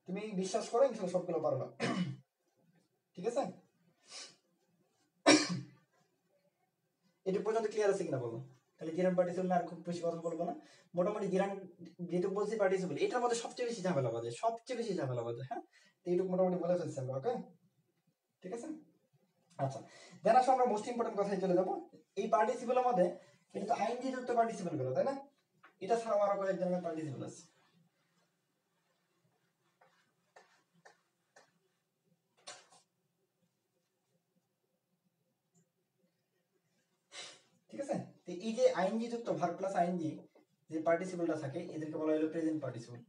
A: তুমি বিশ্বাস করো ইনশাআল্লাহ সবগুলো পারবা, ঠিক আছে। এটা পর্যন্ত ক্লিয়ার আছে কিনা বলো, তাহলে জিরান পার্টিসিপল আর খুব বেশি কথা বলবো না। মোটামুটি জিরান যেটুকু বলছি পার্টিসিপল এটার মধ্যে সবচেয়ে বেশি ঝামেলা বাজে, সবচেয়ে বেশি ঝামেলা বাজে, হ্যাঁ। তো এইটুকু মোটামুটি বলে ফেলছি আমরা, ওকে, ঠিক আছে। আচ্ছা, দেন আসলে আমরা মোস্ট ইম্পর্টেন্ট কথায় চলে যাবো। এই পার্টিসিপলের মধ্যে এটা তো আইএনজি যুক্ত পার্টিসিপল গুলো, তাই না? এটা ছাড়াও আরো কয়েক ধরনের পার্টিসিপল আছে। ঠিক আছে, তো এই যে আইএনজি যুক্ত ভার্ব প্লাস আইএনজি যে পার্টিসিপলটা থাকে এদেরকে বলা হলো প্রেজেন্ট পার্টিসিপল।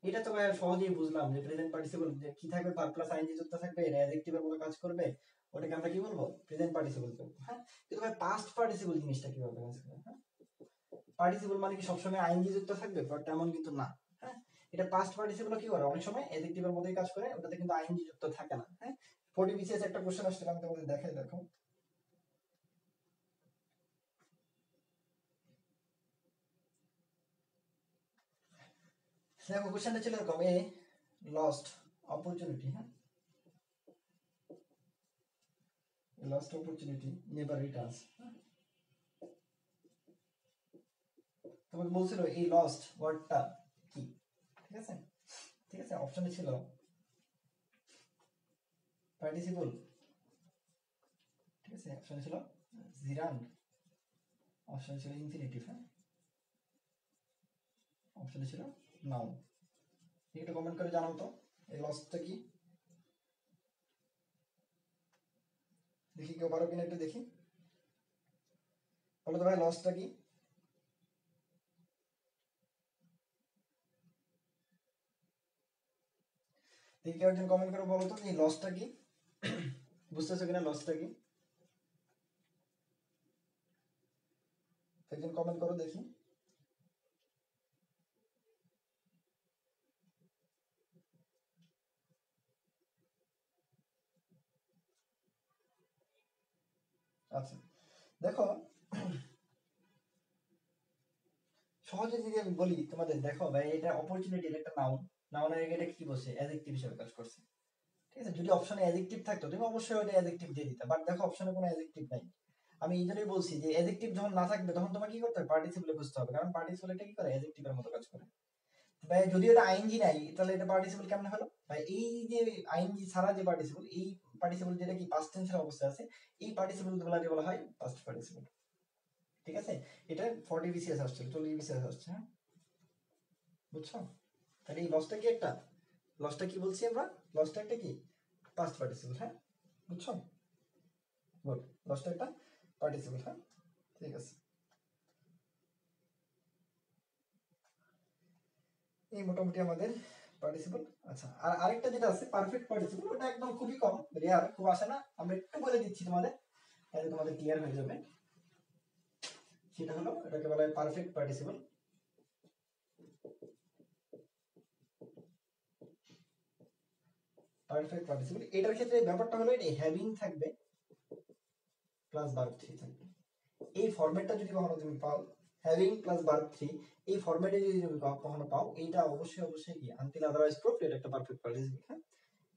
A: এটা তো ভাই সহজেই বুঝলাম যে প্রেজেন্ট পার্টিসিপল যে কি থাকবে, ভার্ব প্লাস আইএনজি যুক্ত থাকবে, এটা অ্যাডজেক্টিভের মতো কাজ করবে, ওটাকে আমরা কি বলবো প্রেজেন্ট পার্টিসিপল বলবো, হ্যাঁ। কিন্তু ভাই পাস্ট পার্টিসিপল জিনিসটা কিভাবে কাজ করে, হ্যাঁ। পার্টিসিপল মানে কি সবসময় আইএনজি যুক্ত থাকবে, বাট তেমন কিন্তু না, হ্যাঁ। এটা পাস্ট পার্টিসিপল কি করে অনেক সময় অ্যাডজেক্টিভের মতোই কাজ করে, ওটাতে কিন্তু আইএনজি যুক্ত থাকে না, হ্যাঁ। 40 বিসিএস একটা কোশ্চেন আসছে, আমি তোমাদের দেখাই, দেখো দেখো কোশ্চেনটা ছিল এরকম, এ লস্ট অপরচুনিটি, হ্যাঁ, লস্ট অপরচুনিটি নেভার রিটার্নস। তোমাকে বলছিল এই লস্ট ওয়ার্ডটা কি, ঠিক আছে, ঠিক আছে। অপশনে ছিল পার্টিসিপল, ঠিক আছে, অপশনে ছিল জিরান্ড, অপশনে ছিল ইনফিনিটিভ, হ্যাঁ, অপশনে ছিল নাউন। একটু কমেন্ট করে জানাও তো এই লস্টটা কি, দেখি কেউ পারো কিনা একটু দেখি, বলো তো ভাই লস্টটা কি। দেখি কেউ একজন কমেন্ট করে বলো তো এই লসটা কি, বুঝতেছো কিনা লসটা কি, একজন কমেন্ট করো দেখি। আচ্ছা দেখো, সহজে যদি আমি বলি তোমাদের, দেখো ভাই এটা অপরচুনিটির একটা নাউন, নাউনের আগে এটা কি বসে অ্যাডজেক্টিভ হিসেবে কাজ করছে, ঠিক আছে। যদি অপশনে অ্যাডজেক্টিভ থাকতো তুমি অবশ্যই ওটা অ্যাডজেক্টিভ দিয়ে দিতে, বাট দেখো অপশনে কোনো অ্যাডজেক্টিভ নাই। আমি এই জন্যই বলছি যে অ্যাডজেক্টিভ যখন না থাকবে তখন তোমাকে কি করতে হবে পার্টিসিপলে বুঝতে হবে, কারণ পার্টিসিপল এটা কি করে অ্যাডজেক্টিভের মতো কাজ করে। ভাই যদি এটা আইএনজি নাই তাহলে এটা পার্টিসিপল কেমন হলো ভাই, এই যে আইএনজি ছাড়া যে পার্টিসিপল, এই পার্টিসিপল যেটা কি পাস্ট টেন্সের অবস্থায় আছে, এই পার্টিসিপল গুলোকে বলা হয় পাস্ট পার্টিসিপল, ঠিক আছে। এটা 40 বিসিএস আসছে, 40 বিসিএস আসছে, হ্যাঁ, বুঝছো। তাহলে এই লসটা কি একটা, লসটা কি বলছি আমরা, লসটা একটা কি পাস্ট পার্টিসিপল, হ্যাঁ, বুঝছো, গুড, লসটা একটা পার্টিসিপল, হ্যাঁ, ঠিক আছে। এই মোটামুটি আমাদের পার্টিসিপল। আচ্ছা, আর আরেকটা যেটা আছে পারফেক্ট পার্টিসিপল, ওটা একদম খুবই কম, রেয়ার, খুব আসে না, আমরা একটু বলে দিচ্ছি তোমাদের, তাহলে তোমাদের ক্লিয়ার হয়ে যাবে। সেটা হলো এটাকে বলা হয় পারফেক্ট পার্টিসিপল। পারফেক্ট পার্টিসিপল এটার ক্ষেত্রে ব্যাপারটা হলো এটা হ্যাভিং থাকবে প্লাস ভার্ব থ্রি থাকবে। এই ফরম্যাটটা যদি কখনো তুমি পাও হ্যাভিং প্লাস ভার্ব থ্রি এই ফরম্যাটে যদি তুমি কখনো পাও, এইটা অবশ্যই অবশ্যই কি আনটিল আদারওয়াইজ প্রুফড, এটা একটা পারফেক্ট পার্টিসিপল। হ্যাঁ,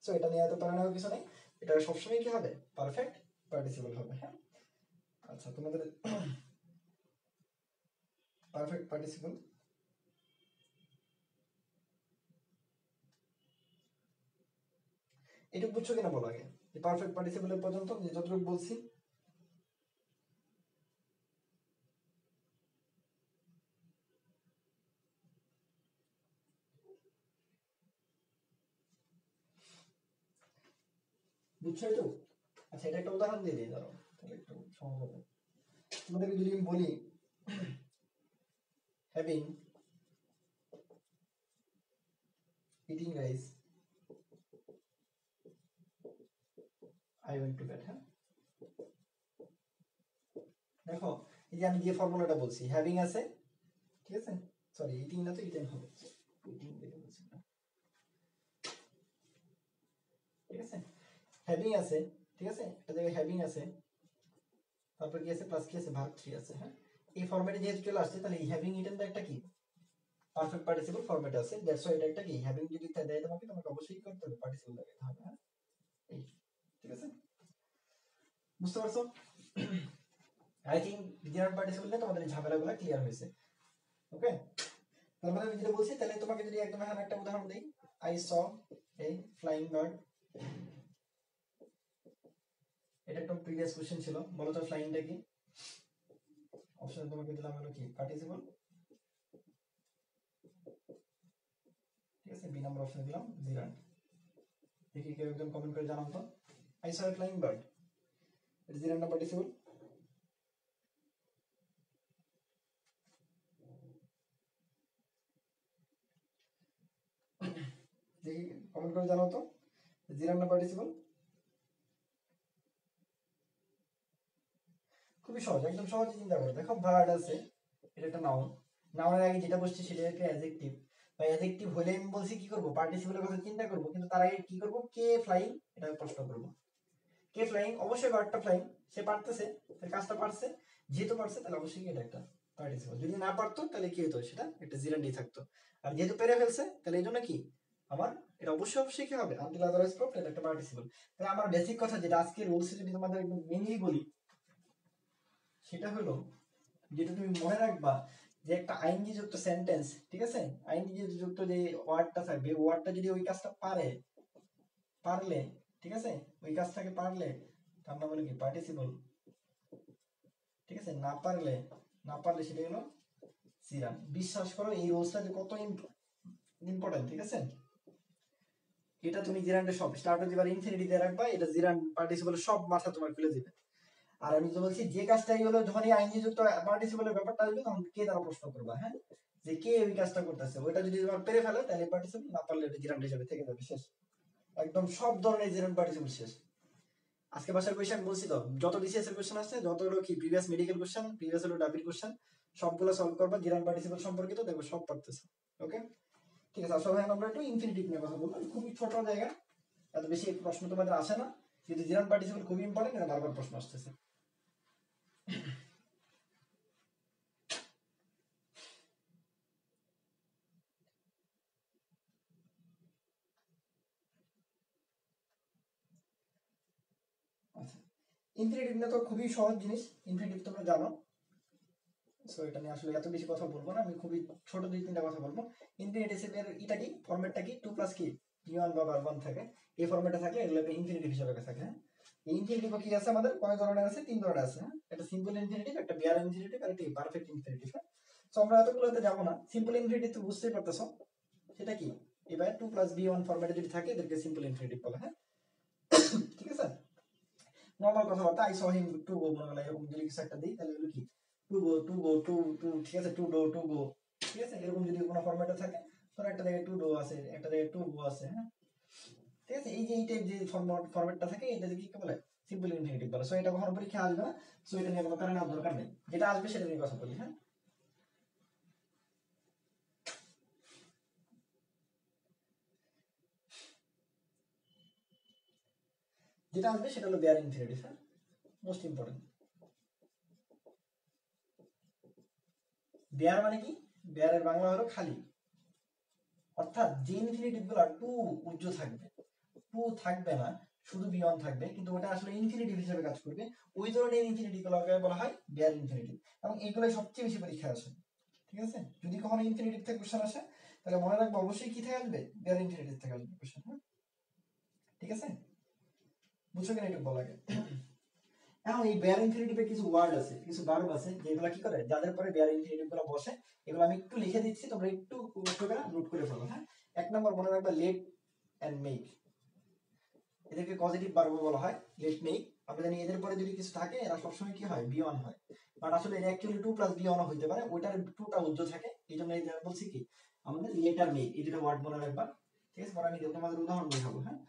A: সো এটা নিয়ে এত প্যারা নেওয়ার কিছু নেই, এটা সবসময় কি হবে, পারফেক্ট পার্টিসিপল হবে। হ্যাঁ, আচ্ছা তোমাদের পারফেক্ট পার্টিসিপল এটা বুঝছো কিনা বলো আগে, পারফেক্ট পার্টিসিপলের পর্যন্ত যতটুকু বলছি। বুঝছো তো? আচ্ছা এটা একটা উদাহরণ দিয়ে দিই, ধরো তাহলে একটু সহজ হবে। তোমাদেরকে যদি আমি বলি having eating rice I went to bed. হ্যাঁ, দেখো এই যে আমি যে ফর্মুলাটা বলছি, হ্যাভিং আছে, ঠিক আছে, সরি ইটিং না তো ইটিং হবে, ইটিং দেখে বলছি না, ঠিক আছে, হ্যাভিং আছে, ঠিক আছে, একটা জায়গায় হ্যাভিং আছে, তারপর কি আছে, প্লাস কি আছে, ভার্ব থ্রি আছে। হ্যাঁ, এই ফরম্যাটে যেহেতু চলে আসছে, তাহলে এই হ্যাভিং ইটেন একটা কি পারফেক্ট পার্টিসিপল ফরম্যাটে আছে, দ্যাটস ওয়াই এটা একটা কি হ্যাভিং যদি দেয় তোমাকে, তোমাকে অবশ্যই করতে হবে পার্টিসিপল লাগাতে হবে। হ্যাঁ, এই ঠিক আছে, বুঝতে পারছো? আই থিঙ্ক ডিজার্ভ পার্টিসিপল নিয়ে তোমাদের এই ঝামেলাগুলো ক্লিয়ার হয়েছে। ওকে, তারপরে আমি যেটা বলছি, তাহলে তোমাকে যদি একদম এখন একটা উদাহরণ দিই, আই স এই ফ্লাইং বার্ড, এটা একটা প্রিভিয়াস কোশ্চেন ছিল, বলো তো ফ্লাইংটা কি? অপশন তোমাকে দিলাম হলো কি পার্টিসিপল, ঠিক আছে, বি নাম্বার অপশন দিলাম জিরান্ড। দেখি কেউ একজন কমেন্ট করে জানাও তো, আই স ফ্লাইং বার্ড, এটা জিরান্ড না পার্টিসিপল? দেখি কমেন্ট করে জানাও তো, জিরান্ড না পার্টিসিপল? খুবই সহজ, একদম সহজে চিন্তা করো, দেখো বার্ড আছে, এটা একটা নাউন, নাউনের আগে যেটা বসছে সেটা একটা অ্যাডজেক্টিভ, বা অ্যাডজেক্টিভ হলে আমি বলছি কি করব, পার্টিসিপলের কথা চিন্তা করব, কিন্তু তার আগে কি করব, কে ফ্লাইং, এটা প্রশ্ন করব। কে ফ্লাইং, অবশ্যই বার্ডটা ফ্লাইং, সে পারতেছে, তার কাজটা পারছে, যেহেতু পারছে তাহলে অবশ্যই এটা একটা পার্টিসিপল। যদি না পারতো তাহলে কি হতো, সেটা একটা জিরান্ডি থাকতো। আর যেহেতু পেরে ফেলছে, তাহলে এই জন্য কি আমার এটা অবশ্যই অবশ্যই কি হবে, আনটিল আদারওয়াইজ প্রুফড, এটা একটা পার্টিসিপল। তাহলে আমার বেসিক কথা যেটা আজকে রুলস যদি তোমাদের একদম মেইনলি বলি, সেটা হলো যেটা তুমি মনে রাখবা, যে একটা আইনজি যুক্ত সেন্টেন্স, ঠিক আছে, আইনজি যুক্ত যে ওয়ার্ডটা থাকবে, ওয়ার্ডটা যদি ওই কাজটা পারে, পারলে, ঠিক আছে, ওই কাজটাকে পারলে তার নাম হলো কি পার্টিসিপল, ঠিক আছে, না পারলে, না পারলে সেটা হলো সিরান। বিশ্বাস করো এই রুলসটা যে কত ইম্পর্টেন্ট, ঠিক আছে, এটা তুমি জিরান্ডে সব স্টার্টে দিবার ইনফিনিটি দিয়ে রাখবা, এটা জিরান পার্টিসিপল সব মাথা তোমার খুলে দিবে। আর আমি তো বলছি যে কাজটাই হলো যখনই আইনজি যুক্ত পার্টিসিপলের ব্যাপারটা আসবে, তখন কে দ্বারা প্রশ্ন করবা, হ্যাঁ, যে কে ওই কাজটা করতেছে, ওইটা যদি তোমার পেরে ফেলে তাহলে পার্টিসিপল, না পারলে এটা জিরান্ড হিসেবে থেকে যাবে, শেষ। একদম সব ধরনের জিরান্ড পার্টিসিপল শেষ। আজকে বাসার কোয়েশ্চেন বলছি তো, যত বিসিএস এর কোয়েশ্চেন আসছে, যত হলো কি প্রিভিয়াস মেডিকেল কোয়েশ্চেন, প্রিভিয়াস হলো ডাবির কোয়েশ্চেন, সবগুলো সলভ করবা জিরান পার্টিসিপল সম্পর্কিত, দেখো সব পারতেছে। ওকে, ঠিক আছে, আসলে আমরা একটু ইনফিনিটিভ নিয়ে কথা বলবো, খুবই ছোট জায়গা, এত বেশি প্রশ্ন তোমাদের আসে না, কিন্তু জিরান পার্টিসিপল খুবই ইম্পর্টেন্ট, এটা বারবার প্রশ্ন আসতেছে। আচ্ছা, ইনফিনিটিভ নিয়ে তো খুবই সহজ জিনিস, ইনফিনিটিভ তোমরা জানো, সো এটা নিয়ে আসলে এত বেশি কথা বলবো না, আমি খুবই ছোট দুই তিনটা কথা বলবো। ইনফিনিটিভ এর এটা কি ফরম্যাটটা কি, টু প্লাস কি ই1 বা বার1 থাকে, এই ফরম্যাটে থাকলে এগুলো ইনফিনিটিভ হিসেবে থাকে। হ্যাঁ, এই ইনফিনিটিভ কি আছে আমাদের, কয় ধরনের আছে, তিন ধরনের আছে। হ্যাঁ, একটা সিম্পল ইনফিনিটিভ, একটা বিয়ার ইনফিনিটিভ, আর একটা পারফেক্ট ইনফিনিটিভ। হ্যাঁ, সো আমরা এতগুলোতে যাবো না, সিম্পল ইনফিনিটিভ তো বুঝতেই পারতেছো সেটা কি, এবার টু প্লাস বি1 ফরম্যাটে যদি থাকে এদেরকে সিম্পল ইনফিনিটিভ বলে। হ্যাঁ, ঠিক আছে, নর্মাল কথাবার্তা, I saw him to go, মনে গেল এরকম যদি কিছু একটা দিই, তাহলে হলো কি to go, to go, to to, ঠিক আছে, টু ডো, টু গো, ঠিক আছে, এরকম যদি কোনো ফরম্যাটে থাকে, ধরো একটা জায়গায় টু ডো আছে, একটা জায়গায় টু গো আছে। হ্যাঁ, ঠিক আছে, এই যে এই টাইপ যে ফরম্যাটটা থাকে, এটা কি বলে, সিম্পল ইনফিনিটিভ বলে। সো এটা কখনো পরীক্ষা আসবে না, সো এটা নিয়ে কোনো কারণে দরকার নেই, যেটা আসবে সেটা নিয়ে কথা বলি। হ্যাঁ, যেটা আসবে সেটা হলো বেয়ার ইনফিনিটিভ। হ্যাঁ, মোস্ট ইম্পর্টেন্ট। বেয়ার মানে কি? বেয়ারের বাংলা হলো খালি, অর্থাৎ যে ইনফিনিটিভ গুলা টু উজ্জ থাকবে, টু থাকবে না, শুধু বিয়ন্ড থাকবে, কিন্তু ওটা আসলে ইনফিনিটিভ হিসেবে কাজ করবে, ওই ধরনের ইনফিনিটিভ গুলোকে বলা হয় বেয়ার ইনফিনিটিভ। এবং এগুলো সবচেয়ে বেশি পরীক্ষা আসে, ঠিক আছে? যদি কখনো ইনফিনিটিভ থেকে কোশ্চেন আসে তাহলে মনে রাখবো অবশ্যই কি থেকে আসবে, বেয়ার ইনফিনিটিভ থেকে আসবে কোশ্চেন। হ্যাঁ, ঠিক আছে, বুঝছো কিনা একটু বলা আগে। এখন এই বেয়ার ইনফিনিটিভে কিছু ওয়ার্ড আছে, কিছু ভার্ব আছে যেগুলো কি করে, যাদের পরে বেয়ার ইনফিনিটিভ গুলো বসে, এগুলো আমি একটু লিখে দিচ্ছি, তোমরা একটু কষ্ট করে নোট করে ফেলো। হ্যাঁ, এক নম্বর মনে রাখবা লেট এন্ড মেক, এদেরকে পজিটিভ ভার্ব বলা হয়, লেট মেক। আমরা জানি এদের পরে যদি কিছু থাকে এরা সবসময় কি হয়, বি অন হয়, বাট আসলে এটা actually to plus be on হইতে পারে, ওইটার টুটা উজ্জ্ব থাকে, এই জন্য এটা বলছি কি আমাদের লেট আর মেক, এই দুটো ওয়ার্ড মনে রাখবা। ঠিক আছে, পরে আমি তোমাদের উদাহরণ দেখাবো। হ্যাঁ,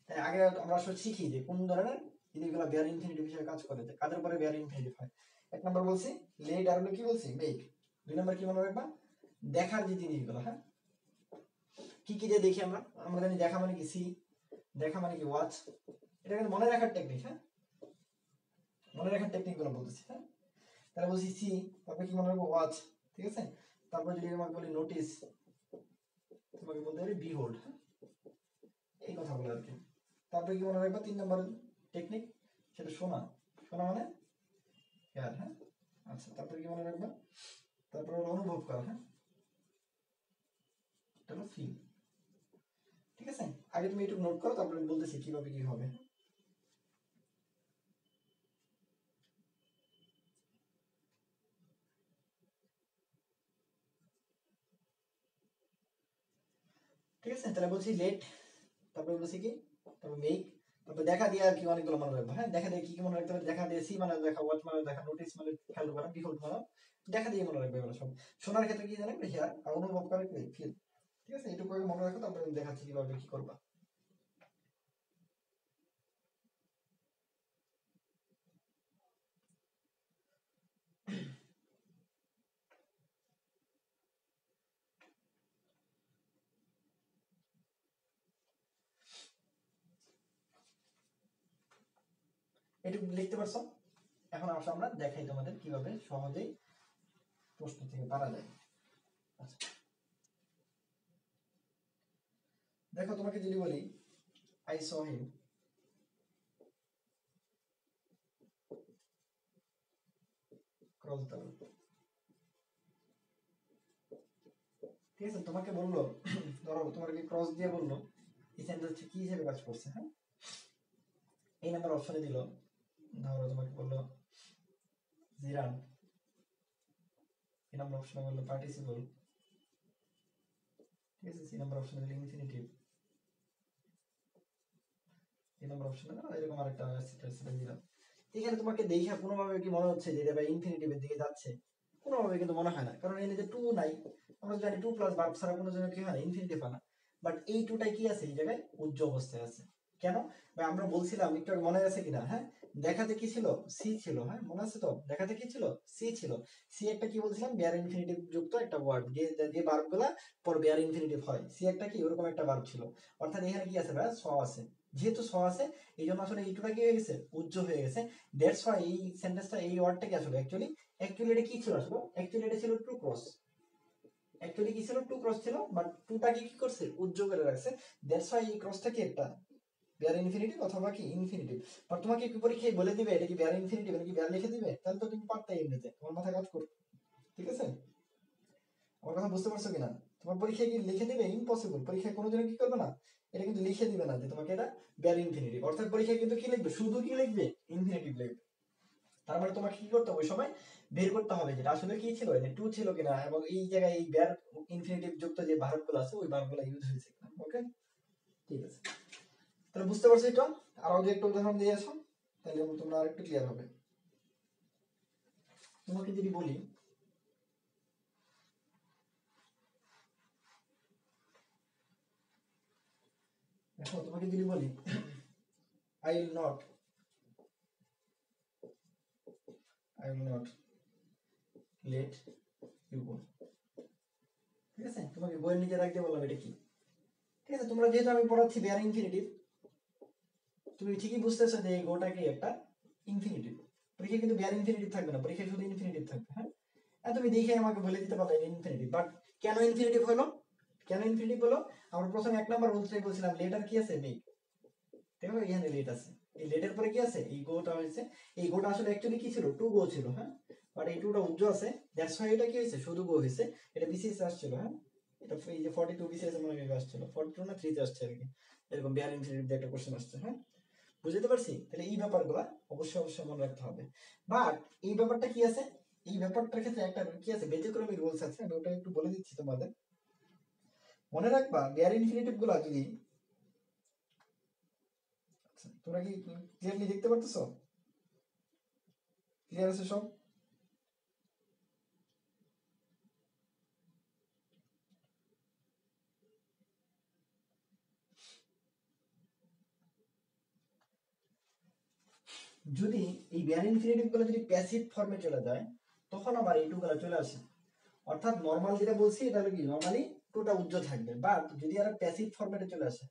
A: তাই আগে আমরা আসলে শিখি যে কোন ধরনের জিনিসগুলো বেয়ার ইনফিনিটিভ হিসেবে কাজ করে, কাদের পরে বেয়ার ইনফিনিটিভ হয়। এক নম্বর বলছি লেট, আর হলো কি বলছি, মেক। দুই নম্বর কি মনে রাখবা, দেখার যে জিনিসগুলো। হ্যাঁ, কি কি যে দেখি আমরা, আমরা জানি দেখা মানে কি সি, দেখা মানে কি ওয়াচ, এটা কিন্তু মনে রাখার টেকনিক। হ্যাঁ, মনে রাখার টেকনিক গুলো বলতেছি। হ্যাঁ, তাহলে বলছি সি, তারপরে কি মনে রাখবো, ওয়াচ। ঠিক আছে, তারপর যদি তোমাকে বলি নোটিস, তোমাকে বলতে পারি বিহোল্ড। হ্যাঁ, এই কথাগুলো আর কি। তারপরে কি মনে রাখবো, তিন নম্বর টেকনিক, সেটা শোনা। শোনা মানে হেয়ার। হ্যাঁ, আচ্ছা, তারপরে কি মনে রাখবা, তারপরে হলো অনুভব করা। হ্যাঁ, এটা হলো ফিল। ঠিক আছে, আগে তুমি একটু নোট করো, তারপরে বলতেছি কিভাবে কি হবে। ঠিক আছে, তাহলে বলছি লেট, তারপরে বলছি কি, তারপর মেক, তারপর দেখা দিয়ে আর কি অনেকগুলো মনে রাখবো। হ্যাঁ, দেখা দিয়ে কি কি মনে রাখতে হবে, দেখা দিয়ে সি মানে দেখা, ওয়াচ মানে দেখা, নোটিস মানে খেয়াল করা, বিহোল্ড মানে দেখা দিয়ে মনে রাখবে এগুলো সব। শোনার ক্ষেত্রে কি জানেন, হেয়ার, আর অনুভব করে কি ফিল। ঠিক আছে, এইটুকু আগে মনে রাখো, তারপরে আমি দেখাচ্ছি কিভাবে কি করবা। এটুকু লিখতে পারছো? এখন আসো আমরা দেখাই তোমাদের কিভাবে সহজেই প্রশ্ন থেকে পারা যায়। আচ্ছা, দেখো তোমাকে যদি বলি I saw him, cross the road. ঠিক আছে, তোমাকে বললো ধরো তোমাকে ক্রস দিয়ে বললো, এই সেন্টেন্স কি হিসেবে কাজ করছে। হ্যাঁ, এই নাম্বার অপশনে দিল, ধরো তোমাকে বললো জিরান, এই নাম্বার অপশনে বললো পার্টিসিপল। ঠিক আছে, সি নাম্বার অপশনে দিল ইনফিনিটিভ, এই নাম্বার অপশনে এরকম আরেকটা সেটা দিলাম। এখানে তোমাকে দেখা কোনোভাবে কি মনে হচ্ছে যে এটা ভাই ইনফিনিটিভের দিকে যাচ্ছে? কোনোভাবে কিন্তু মনে হয় না, কারণ এর যে টু নাই, আমরা জানি টু প্লাস ভার্ব ছাড়া কোনো জায়গায় কি হয় না, ইনফিনিটিভ হয় না। বাট এই টুটাই কি আছে, এই জায়গায় উজ্জ অবস্থায় আছে। কেন ভাই, আমরা বলছিলাম একটু আগে, মনে আছে কিনা? হ্যাঁ, দেখাতে কি ছিল, সি ছিল। হ্যাঁ, মনে আছে তো, দেখাতে কি ছিল, সি ছিল। সি একটা কি বলছিলাম, বেয়ার ইনফিনিটিভ যুক্ত একটা ওয়ার্ড, যে যে ভার্ব গুলা পর বেয়ার ইনফিনিটিভ হয়, সি একটা কি ওরকম একটা ভার্ব ছিল। অর্থাৎ এখানে কি আছে ভাই, স আছে। যেহেতু স আছে, এই জন্য আসলে এই টুটা কি হয়ে গেছে, উজ্জ হয়ে গেছে। দ্যাটস হোয়াই এই সেন্টেন্সটা, এই ওয়ার্ডটা কি আসলে অ্যাকচুয়ালি এটা কি ছিল আসলে, অ্যাকচুয়ালি এটা ছিল টু ক্রস। অ্যাকচুয়ালি কি ছিল, টু ক্রস ছিল, বাট টুটাকে কি করছে, উজ্জ্ব করে রাখছে। দ্যাটস হোয়াই এই ক্রসটা কি একটা বেয়ার ইনফিনিটিভ অথবা কি ইনফিনিটিভ। বাট তোমাকে কি পরীক্ষায় বলে দিবে এটা কি বেয়ার ইনফিনিটিভ, এটা কি বেয়ার লিখে দিবে, তাহলে তো তুমি পারতে এমনিতে, তোমার মাথায় কাজ করবে। ঠিক আছে, আমার কথা বুঝতে পারছো কিনা? তোমার পরীক্ষায় কি লিখে দিবে, ইম্পসিবল, পরীক্ষায় কোনোদিনও কি করবে না, এটা কিন্তু লিখে দিবে না যে তোমাকে এটা বেয়ার ইনফিনিটিভ। অর্থাৎ পরীক্ষায় কিন্তু কি লিখবে, শুধু কি লিখবে, ইনফিনিটিভ লিখবে। তার মানে তোমাকে কি করতে হবে, ওই সময় বের করতে হবে যেটা আসলে কি ছিল, এটা টু ছিল কিনা, এবং এই জায়গায় এই বেয়ার ইনফিনিটিভ যুক্ত যে ভার্বগুলো আছে ওই ভার্বগুলো ইউজ হয়েছে কিনা। ওকে, ঠিক আছে, তাহলে বুঝতে পারছো এটা? আরো যদি একটু উদাহরণ দিয়ে আসো, তাহলে তোমরা আরেকটু ক্লিয়ার হবে। তোমাকে যদি বলি, দেখো তোমাকে যদি বলি I will not, I will not let you go. ঠিক আছে, তোমাকে বইয়ের নিচে রাখতে বললাম, এটা কি? ঠিক আছে, তোমরা যেহেতু আমি পড়াচ্ছি বেয়ার ইনফিনিটিভ, তুমি ঠিকই বুঝতেছো যে এই গোটা কি একটা ইনফিনিটিভ। পরীক্ষা কিন্তু বেয়ার ইনফিনিটিভ থাকবে না, পরীক্ষা শুধু ইনফিনিটিভ থাকবে। হ্যাঁ, তুমি দেখে আমাকে বলে দিতে পারবে ইনফিনিটিভ, বাট কেন ইনফিনিটিভ হলো, কেন ইনফিনিটিভ হলো? আমরা প্রথমে এক নাম্বার রুলসটাই বলছিলাম, লেটার কি আছে, মেক। দেখো এখানে লেট আছে, এই লেটের পরে কি আছে, এই গোটা হয়েছে। এই গোটা আসলে অ্যাকচুয়ালি কি ছিল, টু গো ছিল, হ্যাঁ, বাট এই টুটা উজ্জ্ব আছে, দ্যাটস হোয়াই এটা কি হয়েছে, শুধু গো হয়েছে। এটা বিসিএস আসছিল, হ্যাঁ, এটা এই যে 42 বিসিএস মনে হয় আসছিল, 42 না 3 তে আসছে আর কি, এরকম বিয়ার ইনফিনিটিভ দিয়ে একটা কোশ্চেন আসছে, হ্যাঁ। বুঝতে পারছি? তাহলে এই ব্যাপারগুলো অবশ্যই অবশ্যই মনে রাখতে হবে। বাট এই ব্যাপারটা কি আছে, এই ব্যাপারটার ক্ষেত্রে একটা কি আছে, ব্যতিক্রমী রুলস আছে, আমি ওটা একটু বলে দিচ্ছি তোমাদের। মনে রাখবা বিয়ার ইনফিনিটিভ গুলা যদি, আচ্ছা, তোমরা কি ক্লিয়ারলি দেখতে পারতেছো? ক্লিয়ার আছে সব? যদি এই বিয়ার ইনফিনিটিভ গুলো যদি প্যাসিভ ফর্মে চলে যায়, তখন আবার এই টুগুলো চলে আসে। অর্থাৎ নর্মাল যেটা বলছি এটা হলো কি, নর্মালি টুটা উজ্জ্ব থাকবে, বাট যদি আর প্যাসিভ ফরম্যাটে চলে আসে,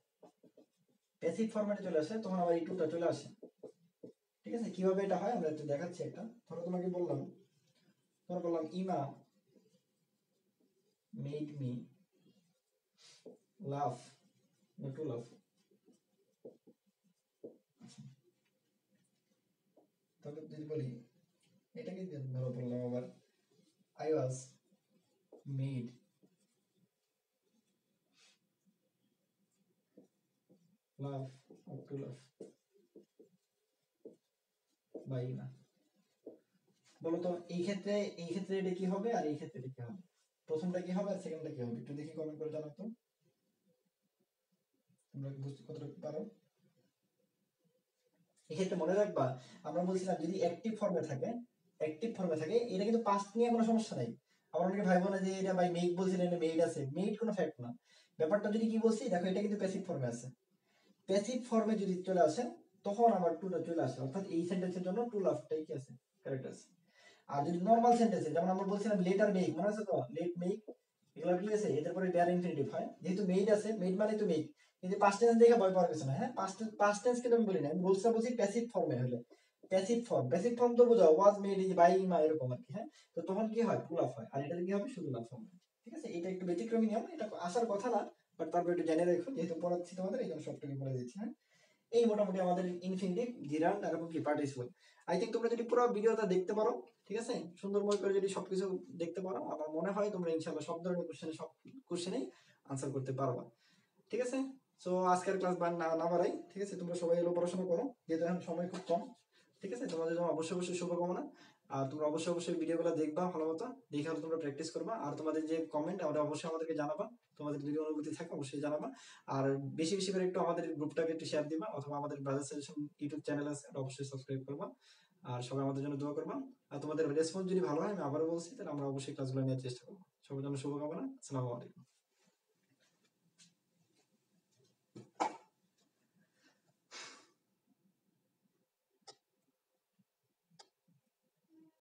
A: প্যাসিভ ফরম্যাটে চলে আসে, তখন আবার এই টুটা চলে আসে। ঠিক আছে, কিভাবে এটা হয় আমরা একটু দেখাচ্ছি একটা। ধরো তোমাকে বললাম, ধরো বললাম Emma made me love, to love. তবে যদি বলি, এটাকে ধরো বললাম আবার, I was made love to love by Emma. বলো তো এই ক্ষেত্রে এটা কি হবে আর এই ক্ষেত্রে এটা কি হবে? প্রথমটা কি হবে আর সেকেন্ডটা কি হবে? একটু দেখি কমেন্ট করে জানাও তো, তোমরা কি বুঝতে কতটুকু পারো? এক্ষেত্রে মনে রাখবা, আমরা বলছিলাম যদি অ্যাক্টিভ ফর্মে থাকে, অ্যাক্টিভ ফর্মে থাকে, এটা কিন্তু পাস্ট নিয়ে কোনো সমস্যা নাই। আবার অনেকে ভাইবো না যে এটা ভাই মেক বলছিলেন, এটা মেড আছে, মেড কোনো ফ্যাক্ট না। ব্যাপারটা যদি কি বলছি দেখো, এটা কিন্তু প্যাসিভ ফর্মে আছে। প্যাসিভ ফর্মে যদি চলে আসে, তখন আবার টুটা চলে আসে, অর্থাৎ এই সেন্টেন্সের জন্য টু লাভটাই কি আছে, কারেক্ট আছে। আর যদি নরমাল সেন্টেন্সে, যেমন আমরা বলছিলাম লেটার মেক, মনে আছে তো, লেট মেক, এগুলো কি আছে, এদের পরে বেয়ার ইনফিনিটিভ হয়, যেহেতু মেড আছে, মেড মানে তো মেক। কিন্তু পাস্ট টেন্স দেখে ভয় পাওয়ার কিছু না, হ্যাঁ, পাস্ট টেন্স কিন্তু আমি বলি না, আমি রুলসটা বলছি প্যাসিভ ফর্মে হলে। প্যাসিভ ফর্ম তো বোঝাও, ওয়াজ মেড ইজ বাই মা, এরকম আর কি, হ্যাঁ। তো তখন কি হয়, টু লাভ হয়, আর এটাতে কি হবে, শুধু লাভ হবে। ঠিক আছে, এটা একটু ব্যতিক্রমী নিয়ম, এটা আসার কথা না, বাট তারপর একটু জেনে রেখো, যেহেতু পড়াচ্ছি তোমাদের এই জন্য সবটুকু বলে দিচ্ছি, হ্যাঁ। এই মোটামুটি আমাদের ইনফিনিটিভ, জিরান্ড আর কি পার্টিসিপল। আই থিঙ্ক তোমরা যদি পুরো ভিডিওটা দেখতে পারো, ঠিক আছে, সুন্দরময় করে যদি সবকিছু দেখতে পারো, আমার মনে হয় তোমরা ইনশাআল্লাহ সব ধরনের কোশ্চেনে, সব কোশ্চেনেই আনসার করতে পারবা। ঠিক আছে, সো আজকের ক্লাস না বাড়াই, ঠিক আছে, তোমরা সবাই এলো পড়াশোনা করো, যেহেতু এখন সময় খুব কম। ঠিক আছে, তোমাদের জন্য অবশ্যই অবশ্যই শুভকামনা। আর তোমরা অবশ্যই অবশ্যই ভিডিওগুলো দেখবা ভালো মতো, দেখে হলে তোমরা প্র্যাকটিস করবা, আর তোমাদের যে কমেন্ট ওটা অবশ্যই আমাদেরকে জানাবা, তোমাদের যদি অনুভূতি থাকে অবশ্যই জানাবা। আর বেশি বেশি করে একটু আমাদের গ্রুপটাকে একটু শেয়ার দিবা, অথবা আমাদের ব্রাদার সাজেশন ইউটিউব চ্যানেল আছে, ওটা অবশ্যই সাবস্ক্রাইব করবা। আর সবাই আমাদের জন্য দোয়া করবা। আর তোমাদের রেসপন্স যদি ভালো হয়, আমি আবারও বলছি, তাহলে আমরা অবশ্যই ক্লাসগুলো নেওয়ার চেষ্টা করবো। সবার জন্য শুভকামনা। আসসালামু আলাইকুম।